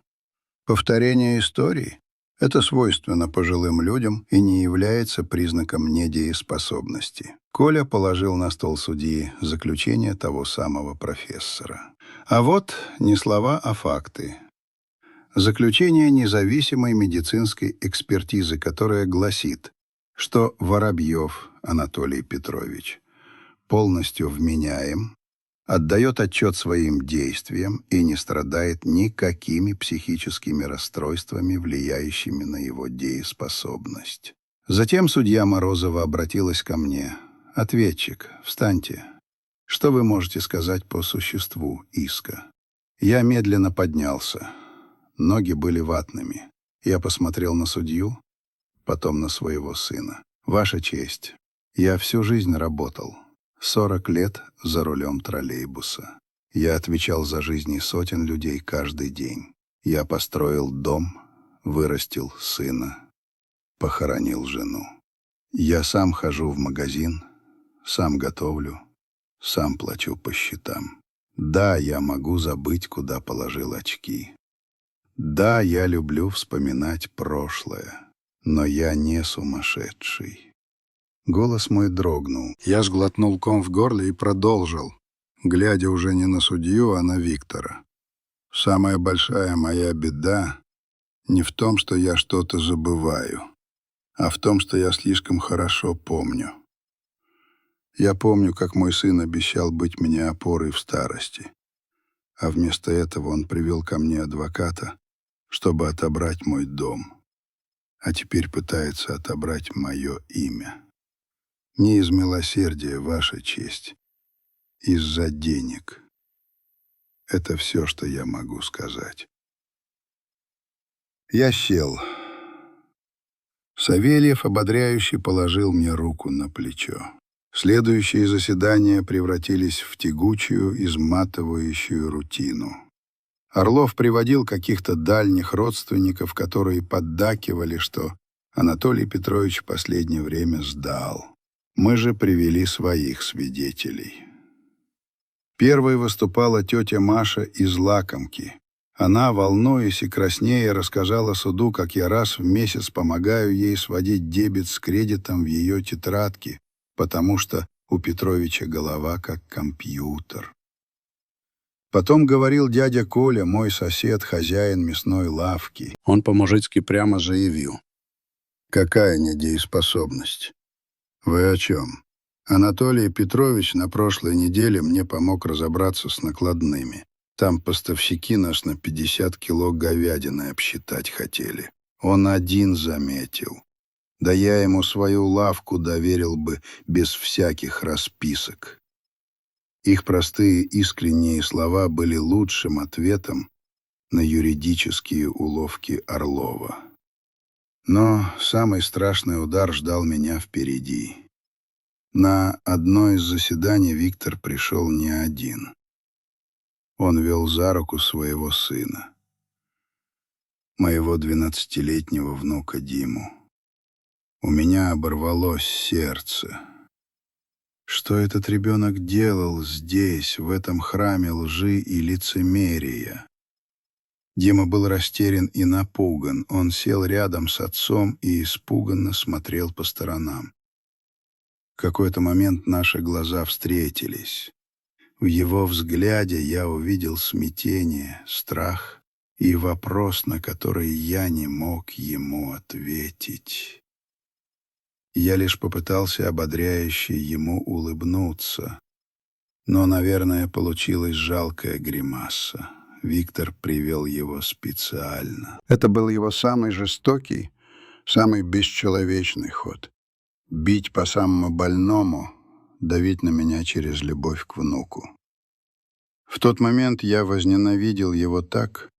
Повторение истории — это свойственно пожилым людям и не является признаком недееспособности. Коля положил на стол судьи заключение того самого профессора. А вот не слова, а факты. Заключение независимой медицинской экспертизы, которая гласит, что Воробьев Анатолий Петрович полностью вменяем, отдает отчет своим действиям и не страдает никакими психическими расстройствами, влияющими на его дееспособность. Затем судья Морозова обратилась ко мне. «Ответчик, встаньте. Что вы можете сказать по существу иска?» Я медленно поднялся. Ноги были ватными. Я посмотрел на судью, потом на своего сына. Ваша честь, я всю жизнь работал. 40 лет за рулем троллейбуса. Я отвечал за жизни сотен людей каждый день. Я построил дом, вырастил сына, похоронил жену. Я сам хожу в магазин, сам готовлю, сам плачу по счетам. Да, я могу забыть, куда положил очки. Да, я люблю вспоминать прошлое, но я не сумасшедший. Голос мой дрогнул. Я сглотнул ком в горле и продолжил, глядя уже не на судью, а на Виктора. Самая большая моя беда не в том, что я что-то забываю, а в том, что я слишком хорошо помню. Я помню, как мой сын обещал быть мне опорой в старости, а вместо этого он привел ко мне адвоката, чтобы отобрать мой дом, а теперь пытается отобрать мое имя. Не из милосердия, Ваша честь, из-за денег. Это все, что я могу сказать. Я сел. Савельев ободряюще положил мне руку на плечо. Следующие заседания превратились в тягучую, изматывающую рутину. Орлов приводил каких-то дальних родственников, которые поддакивали, что Анатолий Петрович в последнее время сдал. Мы же привели своих свидетелей. Первой выступала тетя Маша из Лакомки. Она, волнуясь и краснея, рассказала суду, как я раз в месяц помогаю ей сводить дебет с кредитом в ее тетрадке, потому что у Петровича голова как компьютер. Потом говорил дядя Коля, мой сосед, хозяин мясной лавки. Он по-мужицки прямо заявил. «Какая недееспособность? Вы о чем? Анатолий Петрович на прошлой неделе мне помог разобраться с накладными. Там поставщики нас на 50 кило говядины обсчитать хотели. Он один заметил. Да я ему свою лавку доверил бы без всяких расписок». Их простые искренние слова были лучшим ответом на юридические уловки Орлова. Но самый страшный удар ждал меня впереди. На одно из заседаний Виктор пришел не один. Он вел за руку своего сына, моего 12-летнего внука Диму. У меня оборвалось сердце. Что этот ребенок делал здесь, в этом храме лжи и лицемерия? Дима был растерян и напуган. Он сел рядом с отцом и испуганно смотрел по сторонам. В какой-то момент наши глаза встретились. В его взгляде я увидел смятение, страх и вопрос, на который я не мог ему ответить. Я лишь попытался ободряюще ему улыбнуться. Но, наверное, получилась жалкая гримаса. Виктор привел его специально. Это был его самый жестокий, самый бесчеловечный ход. Бить по самому больному, давить на меня через любовь к внуку. В тот момент я возненавидел его так,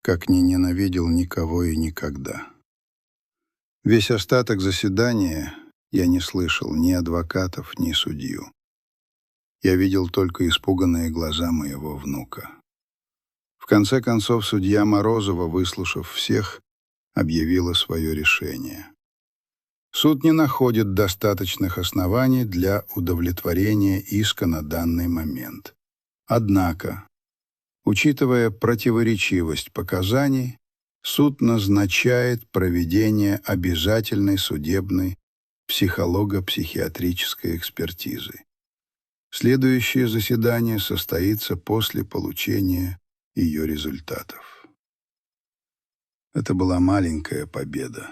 как не ненавидел никого и никогда. Весь остаток заседания я не слышал ни адвокатов, ни судью. Я видел только испуганные глаза моего внука. В конце концов, судья Морозова, выслушав всех, объявила свое решение. Суд не находит достаточных оснований для удовлетворения иска на данный момент. Однако, учитывая противоречивость показаний, суд назначает проведение обязательной судебной психолого-психиатрической экспертизы. Следующее заседание состоится после получения ее результатов. Это была маленькая победа.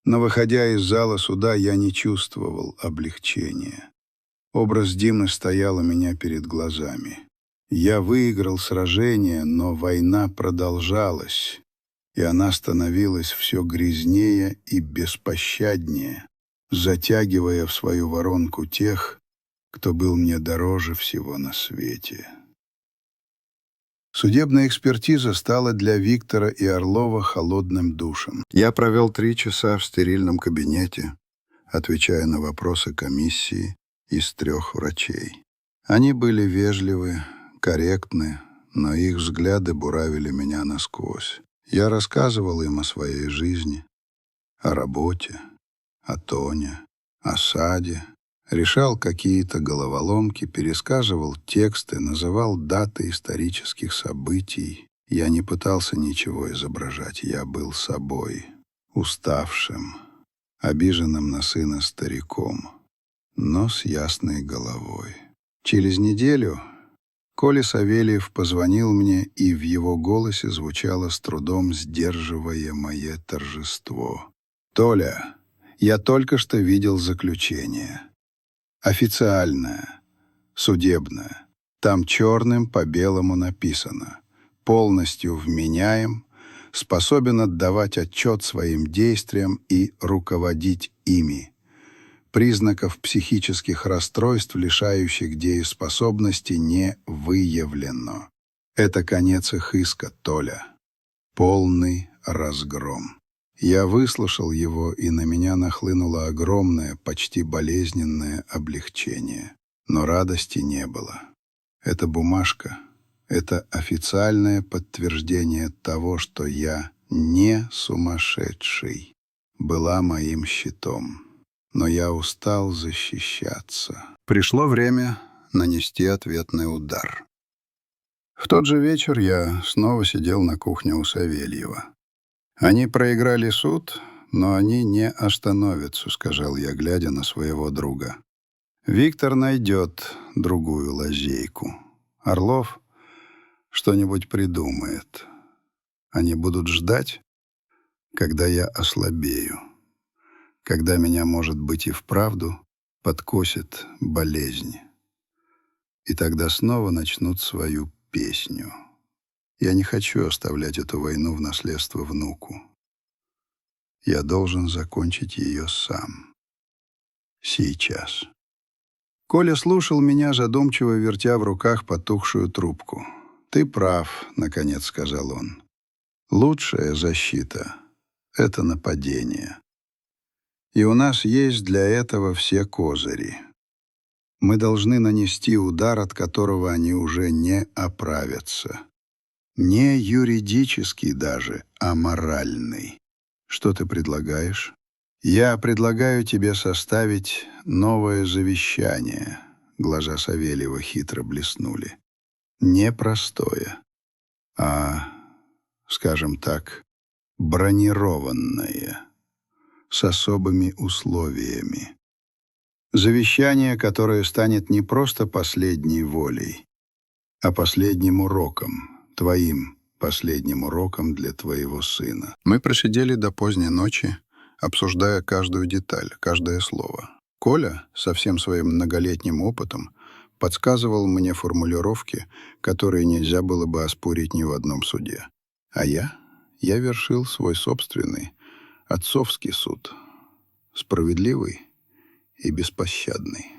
Но, выходя из зала суда, я не чувствовал облегчения. Образ Димы стоял у меня перед глазами. Я выиграл сражение, но война продолжалась, и она становилась все грязнее и беспощаднее, затягивая в свою воронку тех, кто был мне дороже всего на свете. Судебная экспертиза стала для Виктора и Орлова холодным душем. Я провел 3 часа в стерильном кабинете, отвечая на вопросы комиссии из 3 врачей. Они были вежливы, корректны, но их взгляды буравили меня насквозь. Я рассказывал им о своей жизни, о работе, о Тоне, о саде, решал какие-то головоломки, пересказывал тексты, называл даты исторических событий. Я не пытался ничего изображать, я был собой, уставшим, обиженным на сына стариком, но с ясной головой. Через неделю Коля Савельев позвонил мне, и в его голосе звучало с трудом сдерживаемое торжество. «Толя, я только что видел заключение. Официальное, судебное. Там черным по белому написано: полностью вменяем, способен отдавать отчет своим действиям и руководить ими. Признаков психических расстройств, лишающих дееспособности, не выявлено. Это конец их иска, Толя. Полный разгром». Я выслушал его, и на меня нахлынуло огромное, почти болезненное облегчение. Но радости не было. Эта бумажка — это официальное подтверждение того, что я не сумасшедший, была моим щитом. Но я устал защищаться. Пришло время нанести ответный удар. В тот же вечер я снова сидел на кухне у Савельева. «Они проиграли суд, но они не остановятся», — сказал я, глядя на своего друга. «Виктор найдет другую лазейку. Орлов что-нибудь придумает. Они будут ждать, когда я ослабею, когда меня, может быть, и вправду подкосит болезнь. И тогда снова начнут свою песню. Я не хочу оставлять эту войну в наследство внуку. Я должен закончить ее сам. Сейчас». Коля слушал меня, задумчиво вертя в руках потухшую трубку. «Ты прав», — наконец сказал он. «Лучшая защита — это нападение. И у нас есть для этого все козыри. Мы должны нанести удар, от которого они уже не оправятся. Не юридический даже, а моральный. Что ты предлагаешь?» «Я предлагаю тебе составить новое завещание». Глаза Савельева хитро блеснули. «Не простое, а, скажем так, бронированное, с особыми условиями. Завещание, которое станет не просто последней волей, а последним уроком, твоим последним уроком для твоего сына». Мы просидели до поздней ночи, обсуждая каждую деталь, каждое слово. Коля со всем своим многолетним опытом подсказывал мне формулировки, которые нельзя было бы оспорить ни в одном суде. А я вершил свой собственный отцовский суд, справедливый и беспощадный.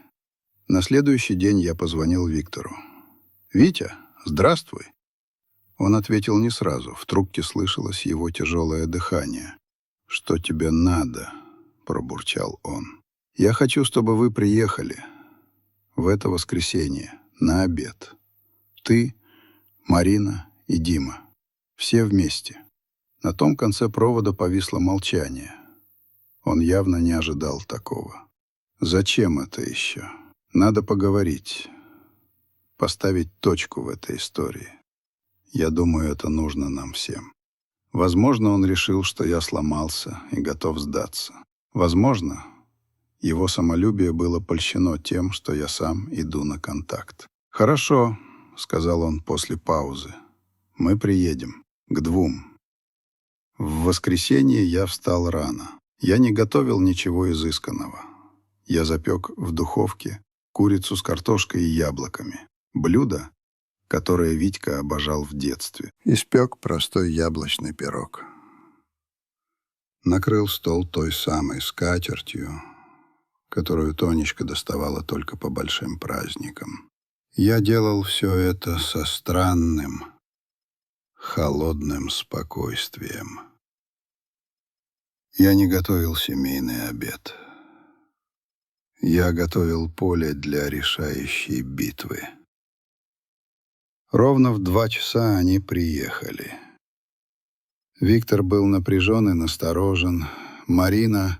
На следующий день я позвонил Виктору. «Витя, здравствуй». Он ответил не сразу, в трубке слышалось его тяжелое дыхание. «Что тебе надо?» — пробурчал он. «Я хочу, чтобы вы приехали в это воскресенье на обед. Ты, Марина и Дима. Все вместе». На том конце провода повисло молчание. Он явно не ожидал такого. «Зачем это еще? Надо поговорить, поставить точку в этой истории. Я думаю, это нужно нам всем». Возможно, он решил, что я сломался и готов сдаться. Возможно, его самолюбие было польщено тем, что я сам иду на контакт. «Хорошо», — сказал он после паузы. «Мы приедем. К 2. В воскресенье я встал рано. Я не готовил ничего изысканного. Я запек в духовке курицу с картошкой и яблоками. Блюдо, которое Витька обожал в детстве. Испек простой яблочный пирог. Накрыл стол той самой скатертью, которую Тонечка доставала только по большим праздникам. Я делал все это со странным, холодным спокойствием. Я не готовил семейный обед. Я готовил поле для решающей битвы. Ровно в 2 часа они приехали. Виктор был напряжен и насторожен. Марина,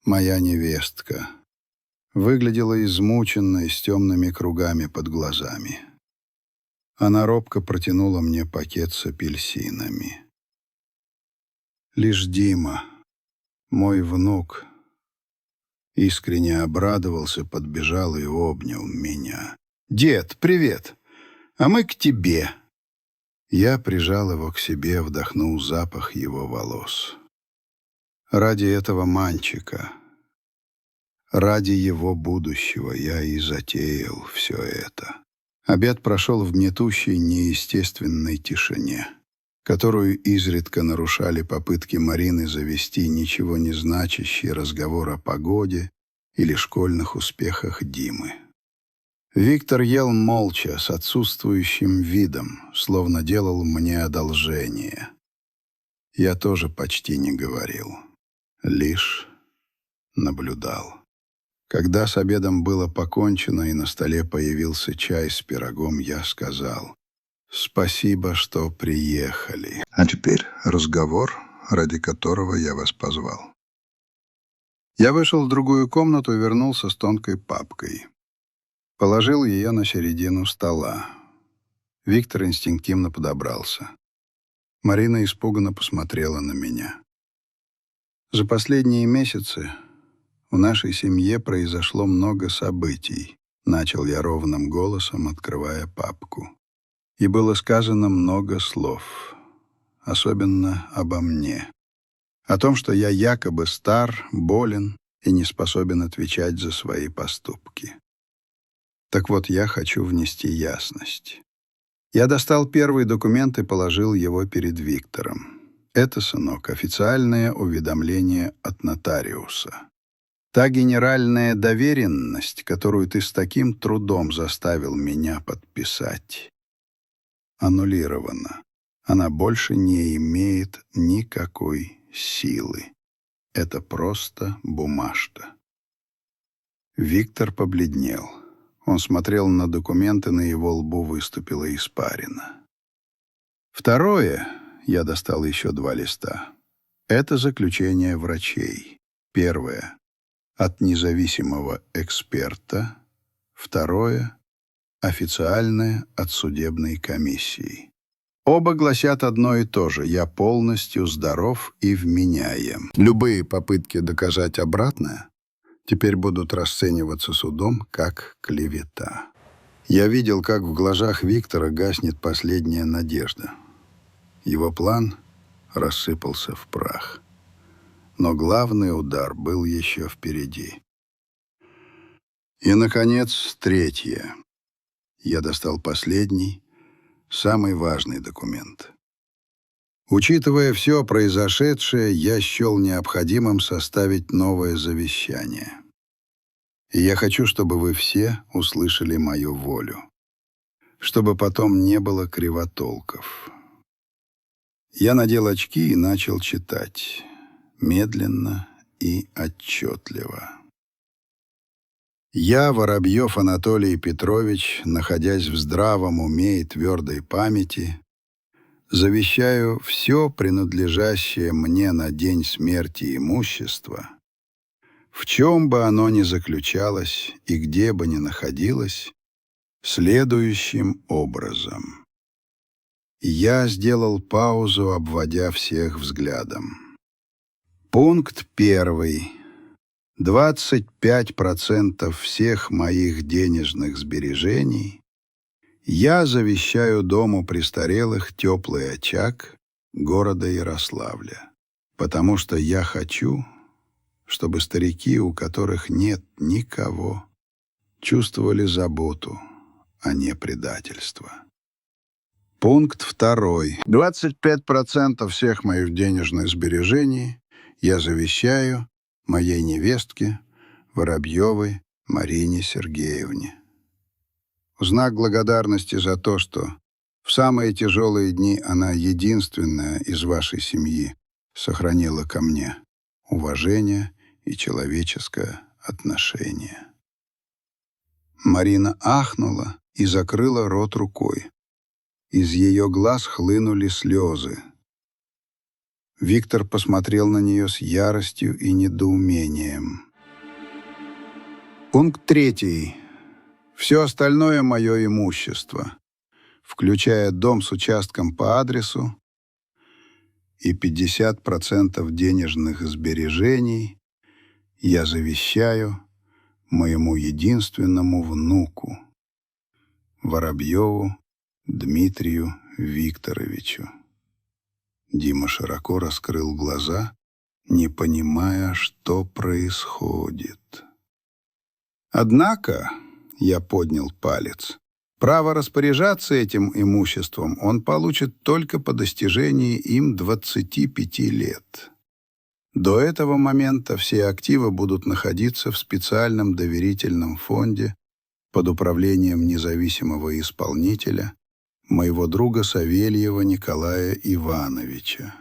моя невестка, выглядела измученной, с темными кругами под глазами. Она робко протянула мне пакет с апельсинами. Лишь Дима, мой внук, искренне обрадовался, подбежал и обнял меня. «Дед, привет! А мы к тебе!» Я прижал его к себе, вдохнул запах его волос. Ради этого мальчика, ради его будущего я и затеял все это. Обед прошел в гнетущей, неестественной тишине, которую изредка нарушали попытки Марины завести ничего не значащий разговор о погоде или школьных успехах Димы. Виктор ел молча, с отсутствующим видом, словно делал мне одолжение. Я тоже почти не говорил, лишь наблюдал. Когда с обедом было покончено и на столе появился чай с пирогом, я сказал: «Спасибо, что приехали». А теперь разговор, ради которого я вас позвал. Я вышел в другую комнату и вернулся с тонкой папкой. Положил ее на середину стола. Виктор инстинктивно подобрался. Марина испуганно посмотрела на меня. За последние месяцы в нашей семье произошло много событий, начал я ровным голосом, открывая папку. И было сказано много слов, особенно обо мне. О том, что я якобы стар, болен и не способен отвечать за свои поступки. Так вот, я хочу внести ясность. Я достал первый документ и положил его перед Виктором. Это, сынок, официальное уведомление от нотариуса. Та генеральная доверенность, которую ты с таким трудом заставил меня подписать, аннулирована. Она больше не имеет никакой силы. Это просто бумажка. Виктор побледнел. Он смотрел на документы, на его лбу выступила испарина. Второе, я достал еще 2 листа, это заключение врачей. Первое — от независимого эксперта. Второе — официальное от судебной комиссии. Оба гласят одно и то же: я полностью здоров и вменяем. Любые попытки доказать обратное теперь будут расцениваться судом как клевета. Я видел, как в глазах Виктора гаснет последняя надежда. Его план рассыпался в прах. Но главный удар был еще впереди. И, наконец, третье. Я достал последний, самый важный документ. Учитывая все произошедшее, я счел необходимым составить новое завещание. И я хочу, чтобы вы все услышали мою волю, чтобы потом не было кривотолков. Я надел очки и начал читать, медленно и отчетливо. Я, Воробьев Анатолий Петрович, находясь в здравом уме и твердой памяти, завещаю все принадлежащее мне на день смерти имущество, в чем бы оно ни заключалось и где бы ни находилось, следующим образом. Я сделал паузу, обводя всех взглядом. Пункт 1. 25% всех моих денежных сбережений я завещаю дому престарелых «Теплый очаг» города Ярославля, потому что я хочу, чтобы старики, у которых нет никого, чувствовали заботу, а не предательство. Пункт 2. 25% всех моих денежных сбережений я завещаю моей невестке Воробьевой Марине Сергеевне. В знак благодарности за то, что в самые тяжелые дни она единственная из вашей семьи сохранила ко мне уважение и человеческое отношение. Марина ахнула и закрыла рот рукой. Из ее глаз хлынули слезы. Виктор посмотрел на нее с яростью и недоумением. Пункт 3. Все остальное мое имущество, включая дом с участком по адресу и 50% денежных сбережений, я завещаю моему единственному внуку, Воробьеву Дмитрию Викторовичу. Дима широко раскрыл глаза, не понимая, что происходит. Однако, я поднял палец, право распоряжаться этим имуществом он получит только по достижении им 25 лет. До этого момента все активы будут находиться в специальном доверительном фонде под управлением независимого исполнителя, моего друга Савельева Николая Ивановича.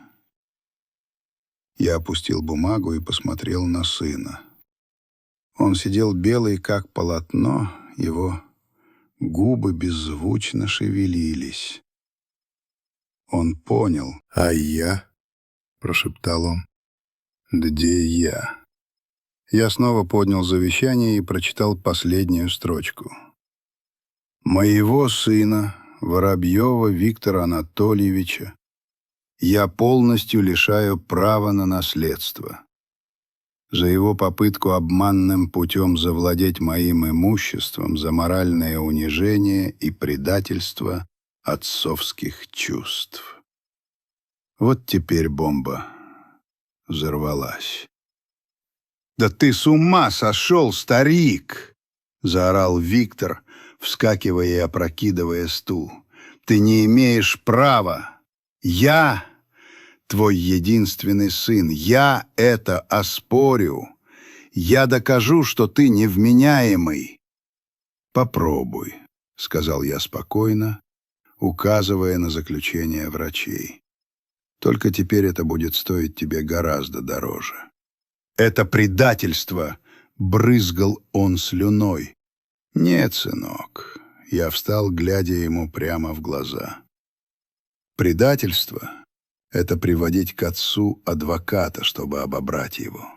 Я опустил бумагу и посмотрел на сына. Он сидел белый, как полотно, его губы беззвучно шевелились. Он понял. «А я?» — прошептал он. «Где я?» Я снова поднял завещание и прочитал последнюю строчку. «Моего сына, Воробьева Виктора Анатольевича, я полностью лишаю права на наследство. За его попытку обманным путем завладеть моим имуществом, за моральное унижение и предательство отцовских чувств». Вот теперь бомба взорвалась. «Да ты с ума сошел, старик!» — заорал Виктор, вскакивая и опрокидывая стул. «Ты не имеешь права! Я твой единственный сын! Я это оспорю! Я докажу, что ты невменяемый!» «Попробуй», — сказал я спокойно, указывая на заключение врачей. «Только теперь это будет стоить тебе гораздо дороже». «Это предательство!» — брызгал он слюной. «Нет, сынок», — я встал, глядя ему прямо в глаза. «Предательство — это приводить к отцу адвоката, чтобы обобрать его.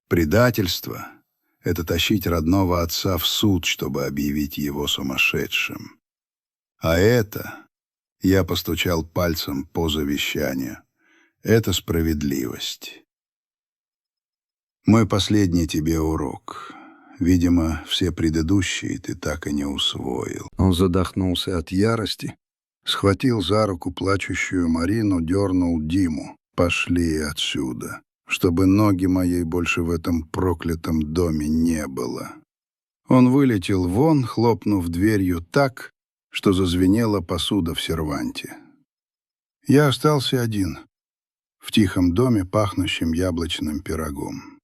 Предательство — это тащить родного отца в суд, чтобы объявить его сумасшедшим. А это...» — я постучал пальцем по завещанию. «Это справедливость. Мой последний тебе урок. Видимо, все предыдущие ты так и не усвоил». Он задохнулся от ярости, схватил за руку плачущую Марину, дернул Диму. «Пошли отсюда, чтобы ноги моей больше в этом проклятом доме не было». Он вылетел вон, хлопнув дверью так, что зазвенела посуда в серванте. Я остался один, в тихом доме, пахнущем яблочным пирогом.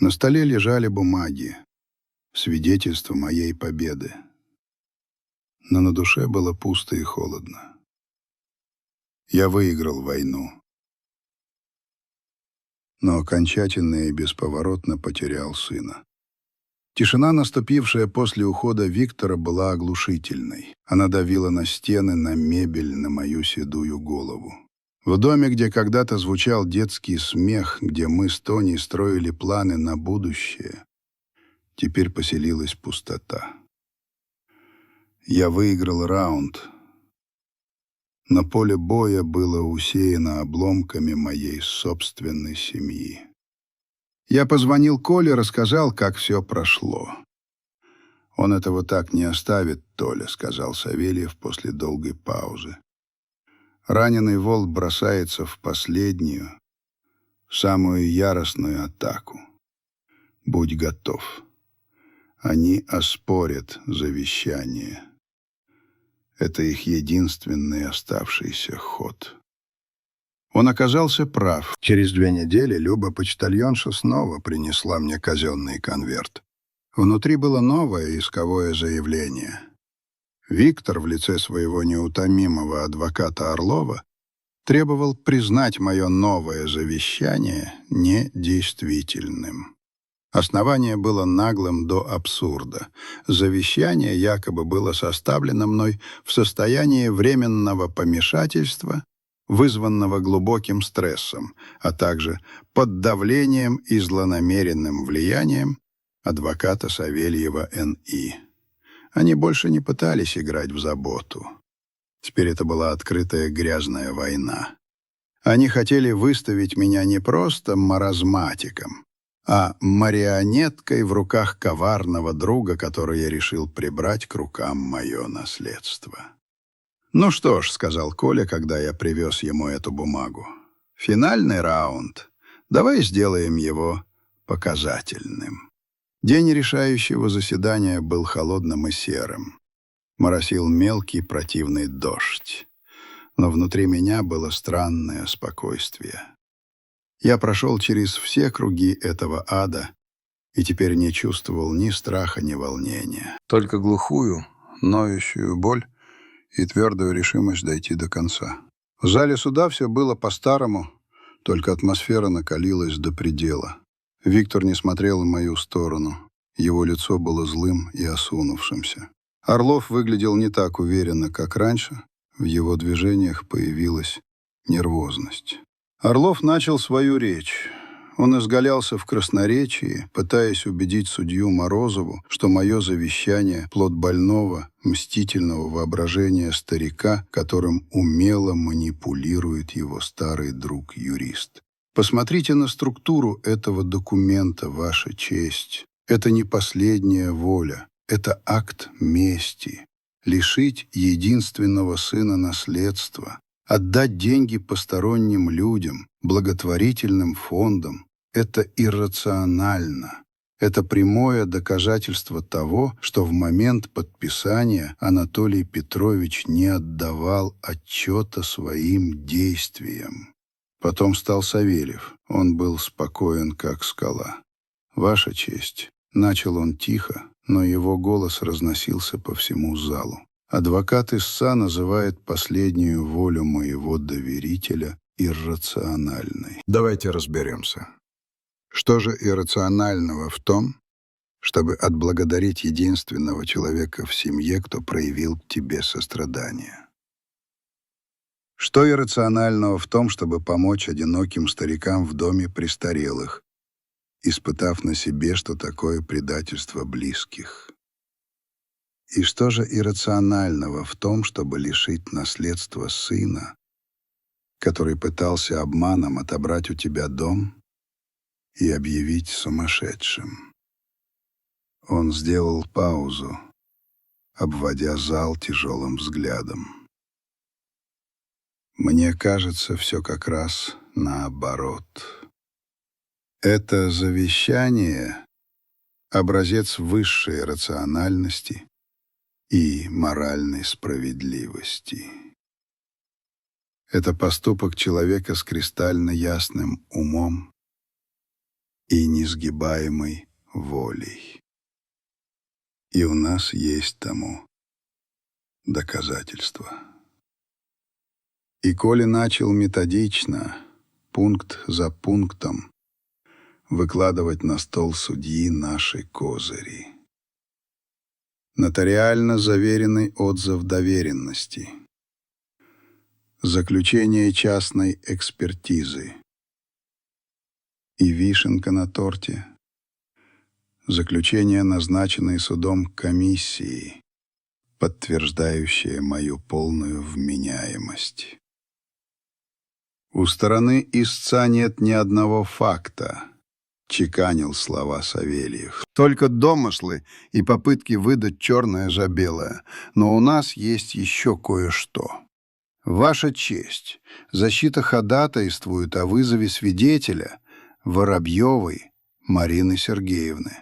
На столе лежали бумаги, свидетельство моей победы. Но на душе было пусто и холодно. Я выиграл войну, но окончательно и бесповоротно потерял сына. Тишина, наступившая после ухода Виктора, была оглушительной. Она давила на стены, на мебель, на мою седую голову. В доме, где когда-то звучал детский смех, где мы с Тоней строили планы на будущее, теперь поселилась пустота. Я выиграл раунд. На поле боя было усеяно обломками моей собственной семьи. Я позвонил Коле, рассказал, как все прошло. «Он этого так не оставит, Толя», — сказал Савельев после долгой паузы. «Раненый волк бросается в последнюю, самую яростную атаку. Будь готов. Они оспорят завещание. Это их единственный оставшийся ход». Он оказался прав. Через 2 недели Люба-почтальонша снова принесла мне казенный конверт. Внутри было новое исковое заявление. Виктор в лице своего неутомимого адвоката Орлова требовал признать мое новое завещание недействительным. Основание было наглым до абсурда. Завещание якобы было составлено мной в состоянии временного помешательства, вызванного глубоким стрессом, а также под давлением и злонамеренным влиянием адвоката Савельева Н.И. Они больше не пытались играть в заботу. Теперь это была открытая грязная война. Они хотели выставить меня не просто маразматиком, а марионеткой в руках коварного друга, который я решил прибрать к рукам мое наследство. «Ну что ж», — сказал Коля, когда я привез ему эту бумагу, — «финальный раунд. Давай сделаем его показательным». День решающего заседания был холодным и серым. Моросил мелкий противный дождь. Но внутри меня было странное спокойствие. Я прошел через все круги этого ада и теперь не чувствовал ни страха, ни волнения. Только глухую, ноющую боль и твердую решимость дойти до конца. В зале суда все было по-старому, только атмосфера накалилась до предела. Виктор не смотрел в мою сторону. Его лицо было злым и осунувшимся. Орлов выглядел не так уверенно, как раньше. В его движениях появилась нервозность. Орлов начал свою речь. Он изгалялся в красноречии, пытаясь убедить судью Морозову, что мое завещание — плод больного, мстительного воображения старика, которым умело манипулирует его старый друг-юрист. Посмотрите на структуру этого документа, Ваша честь. Это не последняя воля, это акт мести. Лишить единственного сына наследства, отдать деньги посторонним людям, благотворительным фондам — это иррационально. Это прямое доказательство того, что в момент подписания Анатолий Петрович не отдавал отчета своим действиям. Потом стал Савельев. Он был спокоен, как скала. «Ваша честь», — начал он тихо, но его голос разносился по всему залу. «Адвокат истца называет последнюю волю моего доверителя иррациональной». Давайте разберемся. Что же иррационального в том, чтобы отблагодарить единственного человека в семье, кто проявил к тебе сострадание? Что иррационального в том, чтобы помочь одиноким старикам в доме престарелых, испытав на себе, что такое предательство близких? И что же иррационального в том, чтобы лишить наследства сына, который пытался обманом отобрать у тебя дом и объявить сумасшедшим? Он сделал паузу, обводя зал тяжелым взглядом. Мне кажется, все как раз наоборот. Это завещание — образец высшей рациональности и моральной справедливости. Это поступок человека с кристально ясным умом и несгибаемой волей. И у нас есть тому доказательства. И Коля начал методично, пункт за пунктом, выкладывать на стол судьи наши козыри. Нотариально заверенный отзыв доверенности. Заключение частной экспертизы. И вишенка на торте. Заключение, назначенной судом комиссии, подтверждающее мою полную вменяемость. У стороны истца нет ни одного факта, чеканил слова Савельев. Только домыслы и попытки выдать черное за белое. Но у нас есть еще кое-что. Ваша честь, защита ходатайствует о вызове свидетеля Воробьевой Марины Сергеевны.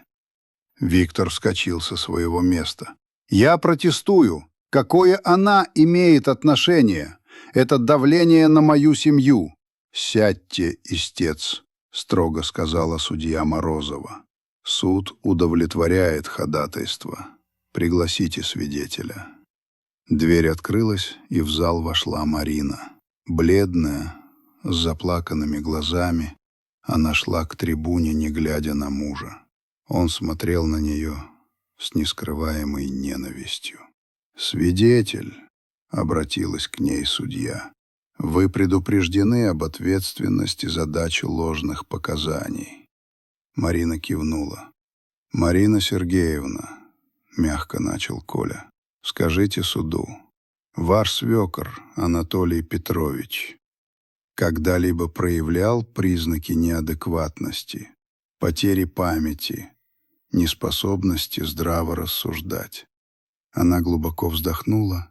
Виктор вскочил со своего места. «Я протестую. Какое она имеет отношение? Это давление на мою семью». «Сядьте, истец», — строго сказала судья Морозова. «Суд удовлетворяет ходатайство. Пригласите свидетеля». Дверь открылась, и в зал вошла Марина. Бледная, с заплаканными глазами, она шла к трибуне, не глядя на мужа. Он смотрел на нее с нескрываемой ненавистью. «Свидетель», — обратилась к ней судья, — «вы предупреждены об ответственности за дачу ложных показаний». Марина кивнула. «Марина Сергеевна», — мягко начал Коля, — «скажите суду, ваш свекор Анатолий Петрович когда-либо проявлял признаки неадекватности, потери памяти, неспособности здраво рассуждать?» Она глубоко вздохнула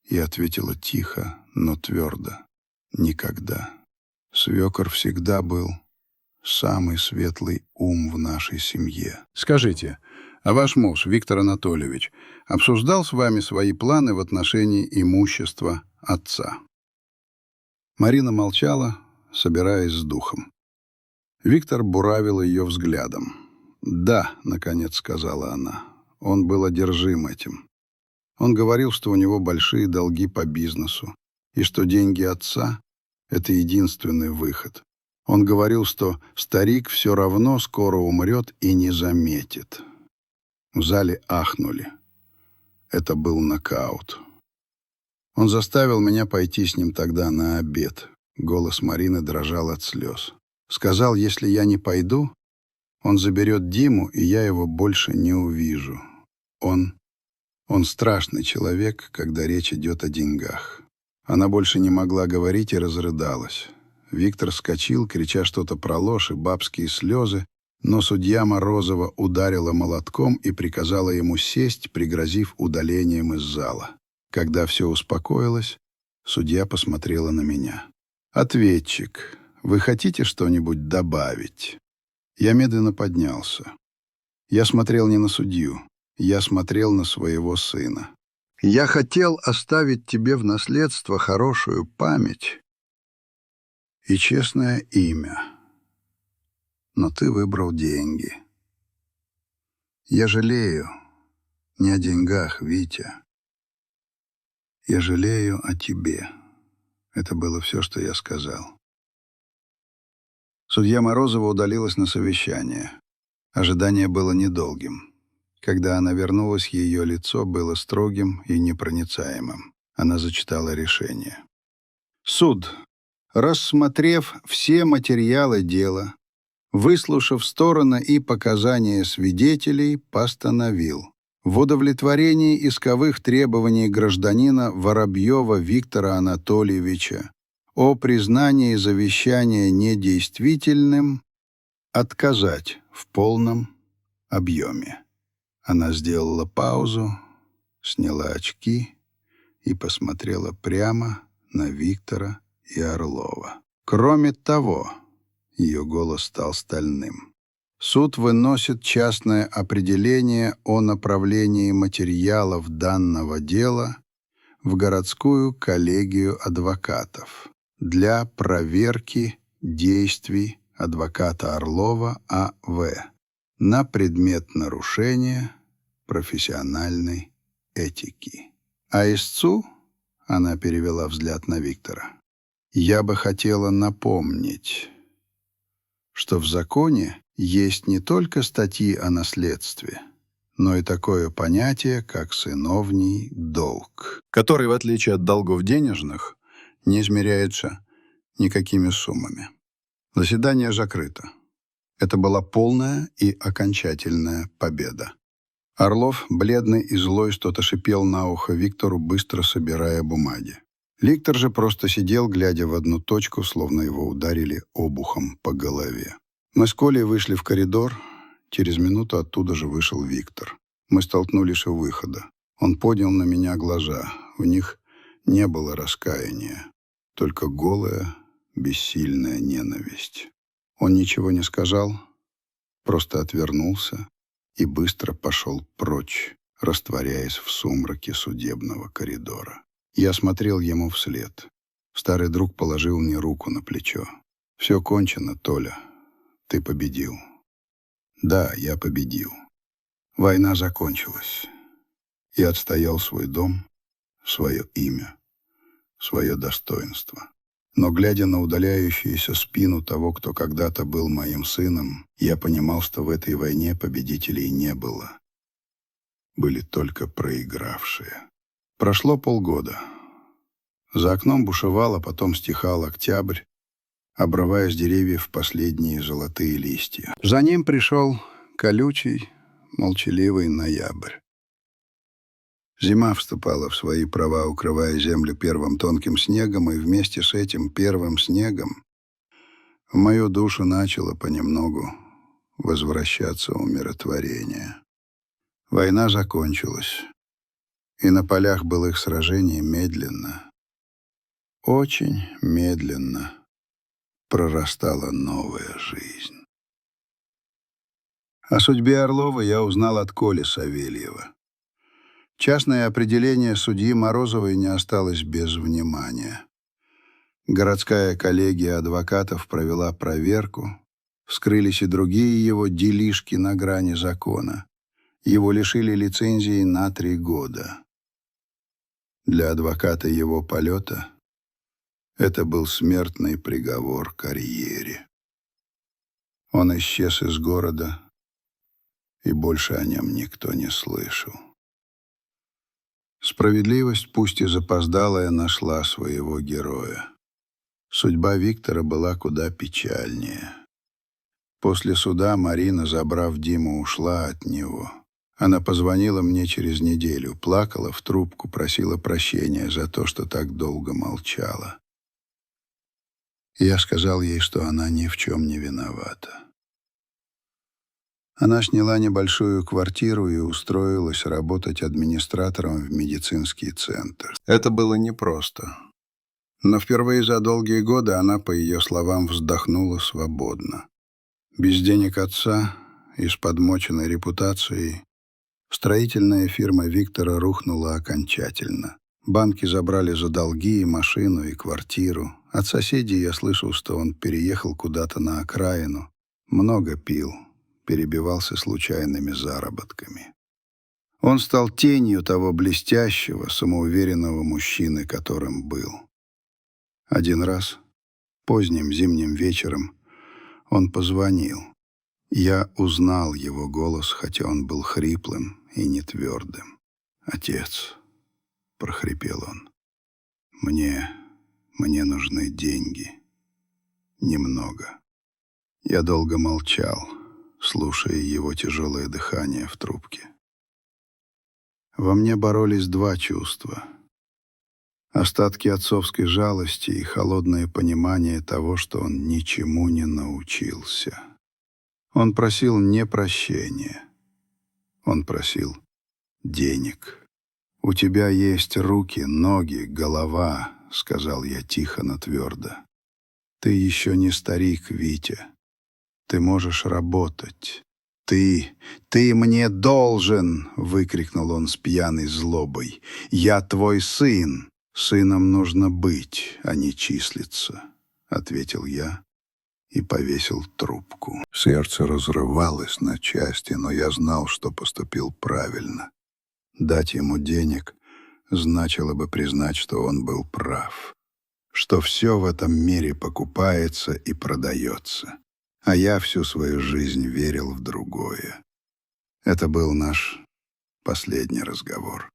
и ответила тихо, но твердо: «Никогда. Свекор всегда был самый светлый ум в нашей семье». «Скажите, а ваш муж, Виктор Анатольевич, обсуждал с вами свои планы в отношении имущества отца?» Марина молчала, собираясь с духом. Виктор буравил ее взглядом. «Да», — наконец сказала она, — «он был одержим этим. Он говорил, что у него большие долги по бизнесу, и что деньги отца — это единственный выход. Он говорил, что старик все равно скоро умрет и не заметит». В зале ахнули. Это был нокаут. Он заставил меня пойти с ним тогда на обед. Голос Марины дрожал от слез. Сказал, если я не пойду, он заберет Диму, и я его больше не увижу. Он страшный человек, когда речь идет о деньгах. Она больше не могла говорить и разрыдалась. Виктор вскочил, крича что-то про ложь и бабские слезы, но судья Морозова ударила молотком и приказала ему сесть, пригрозив удалением из зала. Когда все успокоилось, судья посмотрела на меня. «Ответчик, вы хотите что-нибудь добавить?» Я медленно поднялся. Я смотрел не на судью, я смотрел на своего сына. «Я хотел оставить тебе в наследство хорошую память и честное имя, но ты выбрал деньги. Я жалею не о деньгах, Витя. Я жалею о тебе». Это было все, что я сказал. Судья Морозова удалилась на совещание. Ожидание было недолгим. Когда она вернулась, ее лицо было строгим и непроницаемым. Она зачитала решение. «Суд, рассмотрев все материалы дела, выслушав стороны и показания свидетелей, постановил в удовлетворении исковых требований гражданина Воробьева Виктора Анатольевича о признании завещания недействительным отказать в полном объеме». Она сделала паузу, сняла очки и посмотрела прямо на Виктора и Орлова. «Кроме того», — ее голос стал стальным, «суд выносит частное определение о направлении материалов данного дела в городскую коллегию адвокатов для проверки действий адвоката Орлова А.В. на предмет нарушения профессиональной этики. А истцу, — она перевела взгляд на Виктора, — я бы хотела напомнить, что в законе есть не только статьи о наследстве, но и такое понятие, как сыновний долг, который, в отличие от долгов денежных, не измеряется никакими суммами. Заседание закрыто. Это была полная и окончательная победа. Орлов, бледный и злой, что-то шипел на ухо Виктору, быстро собирая бумаги. Виктор же просто сидел, глядя в одну точку, словно его ударили обухом по голове. Мы с Колей вышли в коридор. Через минуту оттуда же вышел Виктор. Мы столкнулись у выхода. Он поднял на меня глаза. В них не было раскаяния, только голая, бессильная ненависть. Он ничего не сказал, просто отвернулся и быстро пошел прочь, растворяясь в сумраке судебного коридора. Я смотрел ему вслед. Старый друг положил мне руку на плечо. «Все кончено, Толя. Ты победил». Да, я победил. Война закончилась. Я отстоял свой дом, свое имя, свое достоинство. Но, глядя на удаляющуюся спину того, кто когда-то был моим сыном, я понимал, что в этой войне победителей не было. Были только проигравшие. Прошло полгода. За окном бушевал, а потом стихал октябрь, обрывая с деревьев последние золотые листья. За ним пришел колючий, молчаливый ноябрь. Зима вступала в свои права, укрывая землю первым тонким снегом, и вместе с этим первым снегом в мою душу начало понемногу возвращаться умиротворение. Война закончилась, и на полях былых сражений медленно, очень медленно прорастала новая жизнь. О судьбе Орлова я узнал от Коли Савельева. Частное определение судьи Морозовой не осталось без внимания. Городская коллегия адвокатов провела проверку, вскрылись и другие его делишки на грани закона. Его лишили лицензии на 3 года. Для адвоката его полета это был смертный приговор карьере. Он исчез из города, и больше о нем никто не слышал. Справедливость, пусть и запоздалая, нашла своего героя. Судьба Виктора была куда печальнее. После суда Марина, забрав Диму, ушла от него. Она позвонила мне через неделю, плакала в трубку, просила прощения за то, что так долго молчала. Я сказал ей, что она ни в чем не виновата. Она сняла небольшую квартиру и устроилась работать администратором в медицинский центр. Это было непросто. Но впервые за долгие годы она, по ее словам, вздохнула свободно. Без денег отца и с подмоченной репутацией строительная фирма Виктора рухнула окончательно. Банки забрали за долги и машину, и квартиру. От соседей я слышал, что он переехал куда-то на окраину, много пил, перебивался случайными заработками. Он стал тенью того блестящего, самоуверенного мужчины, которым был. Один раз, поздним зимним вечером, он позвонил. Я узнал его голос, хотя он был хриплым и нетвердым. «Отец», — прохрипел он, — мне нужны деньги. Немного». Я долго молчал, слушая его тяжелое дыхание в трубке. Во мне боролись 2 чувства. Остатки отцовской жалости и холодное понимание того, что он ничему не научился. Он просил не прощения. Он просил денег. «У тебя есть руки, ноги, голова», — сказал я тихо, но твердо. «Ты еще не старик, Витя. Ты можешь работать. Ты мне должен!» — выкрикнул он с пьяной злобой. «Я твой сын. Сыном нужно быть, а не числиться», — ответил я и повесил трубку. Сердце разрывалось на части, но я знал, что поступил правильно. Дать ему денег значило бы признать, что он был прав, что все в этом мире покупается и продается. А я всю свою жизнь верил в другое. Это был наш последний разговор.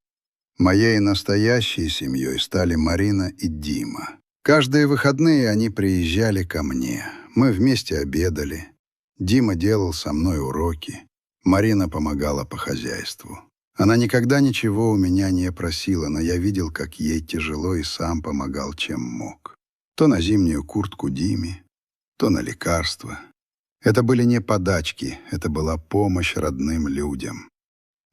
Моей настоящей семьей стали Марина и Дима. Каждые выходные они приезжали ко мне. Мы вместе обедали. Дима делал со мной уроки. Марина помогала по хозяйству. Она никогда ничего у меня не просила, но я видел, как ей тяжело, и сам помогал, чем мог. То на зимнюю куртку Диме, то на лекарства. Это были не подачки, это была помощь родным людям.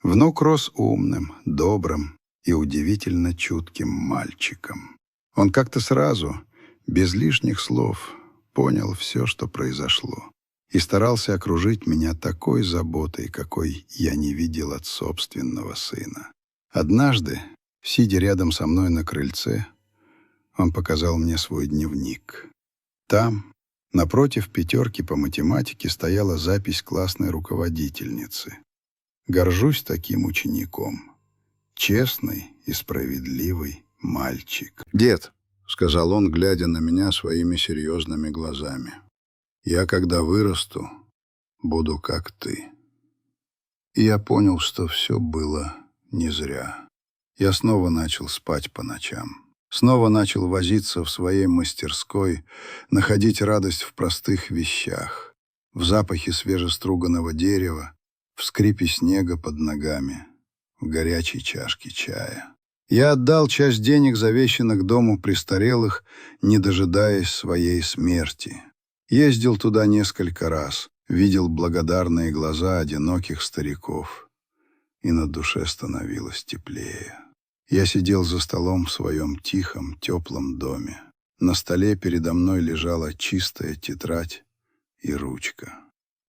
Внук рос умным, добрым и удивительно чутким мальчиком. Он как-то сразу, без лишних слов, понял все, что произошло, и старался окружить меня такой заботой, какой я не видел от собственного сына. Однажды, сидя рядом со мной на крыльце, он показал мне свой дневник. Там, напротив 5 по математике, стояла запись классной руководительницы. «Горжусь таким учеником. Честный и справедливый мальчик». «Дед, — сказал он, глядя на меня своими серьезными глазами. «Я, когда вырасту, буду как ты». И я понял, что все было не зря. Я снова начал спать по ночам. Снова начал возиться в своей мастерской, находить радость в простых вещах, в запахе свежеструганного дерева, в скрипе снега под ногами, в горячей чашке чая. Я отдал часть денег, завещанных дому престарелых, не дожидаясь своей смерти. Ездил туда несколько раз, видел благодарные глаза одиноких стариков, и на душе становилось теплее. Я сидел за столом в своем тихом, теплом доме. На столе передо мной лежала чистая тетрадь и ручка.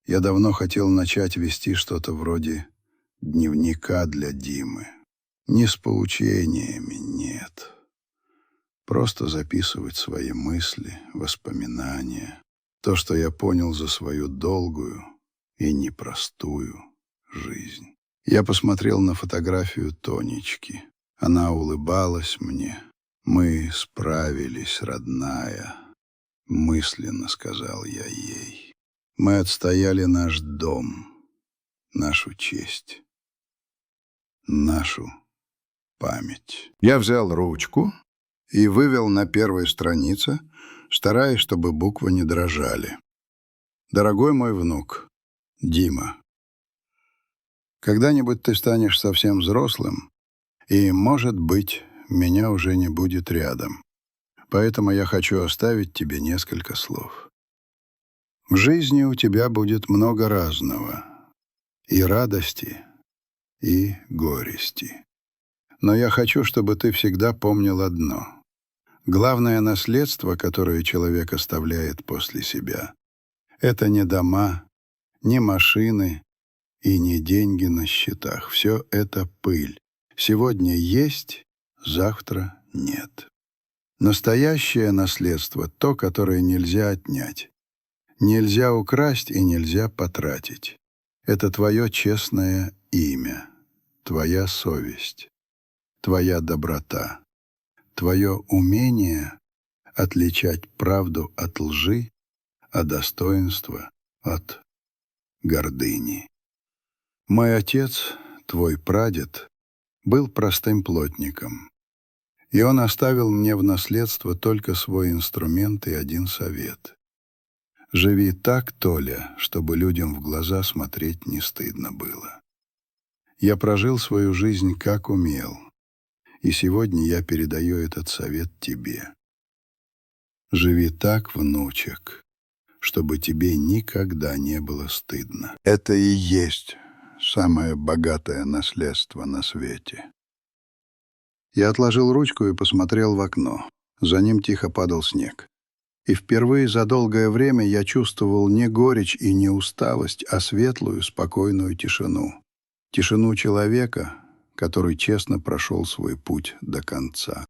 Я давно хотел начать вести что-то вроде дневника для Димы. Не с поучениями, нет. Просто записывать свои мысли, воспоминания, то, что я понял за свою долгую и непростую жизнь. Я посмотрел на фотографию Тонечки. Она улыбалась мне. «Мы справились, родная», — мысленно сказал я ей. «Мы отстояли наш дом, нашу честь, нашу память». Я взял ручку и вывел на первой странице, стараясь, чтобы буквы не дрожали. «Дорогой мой внук, Дима, когда-нибудь ты станешь совсем взрослым, и, может быть, меня уже не будет рядом. Поэтому я хочу оставить тебе несколько слов. В жизни у тебя будет много разного, и радости, и горести. Но я хочу, чтобы ты всегда помнил одно. Главное наследство, которое человек оставляет после себя, это не дома, не машины и не деньги на счетах. Все это пыль. Сегодня есть, завтра нет. Настоящее наследство — то, которое нельзя отнять. Нельзя украсть и нельзя потратить. Это твое честное имя, твоя совесть, твоя доброта, твое умение отличать правду от лжи, а достоинство от гордыни. Мой отец, твой прадед, был простым плотником, и он оставил мне в наследство только свой инструмент и один совет. Живи так, Толя, чтобы людям в глаза смотреть не стыдно было. Я прожил свою жизнь как умел, и сегодня я передаю этот совет тебе. Живи так, внучек, чтобы тебе никогда не было стыдно. Это и есть самое богатое наследство на свете. Я отложил ручку и посмотрел в окно. За ним тихо падал снег. И впервые за долгое время я чувствовал не горечь и не усталость, а светлую, спокойную тишину. Тишину человека, который честно прошел свой путь до конца.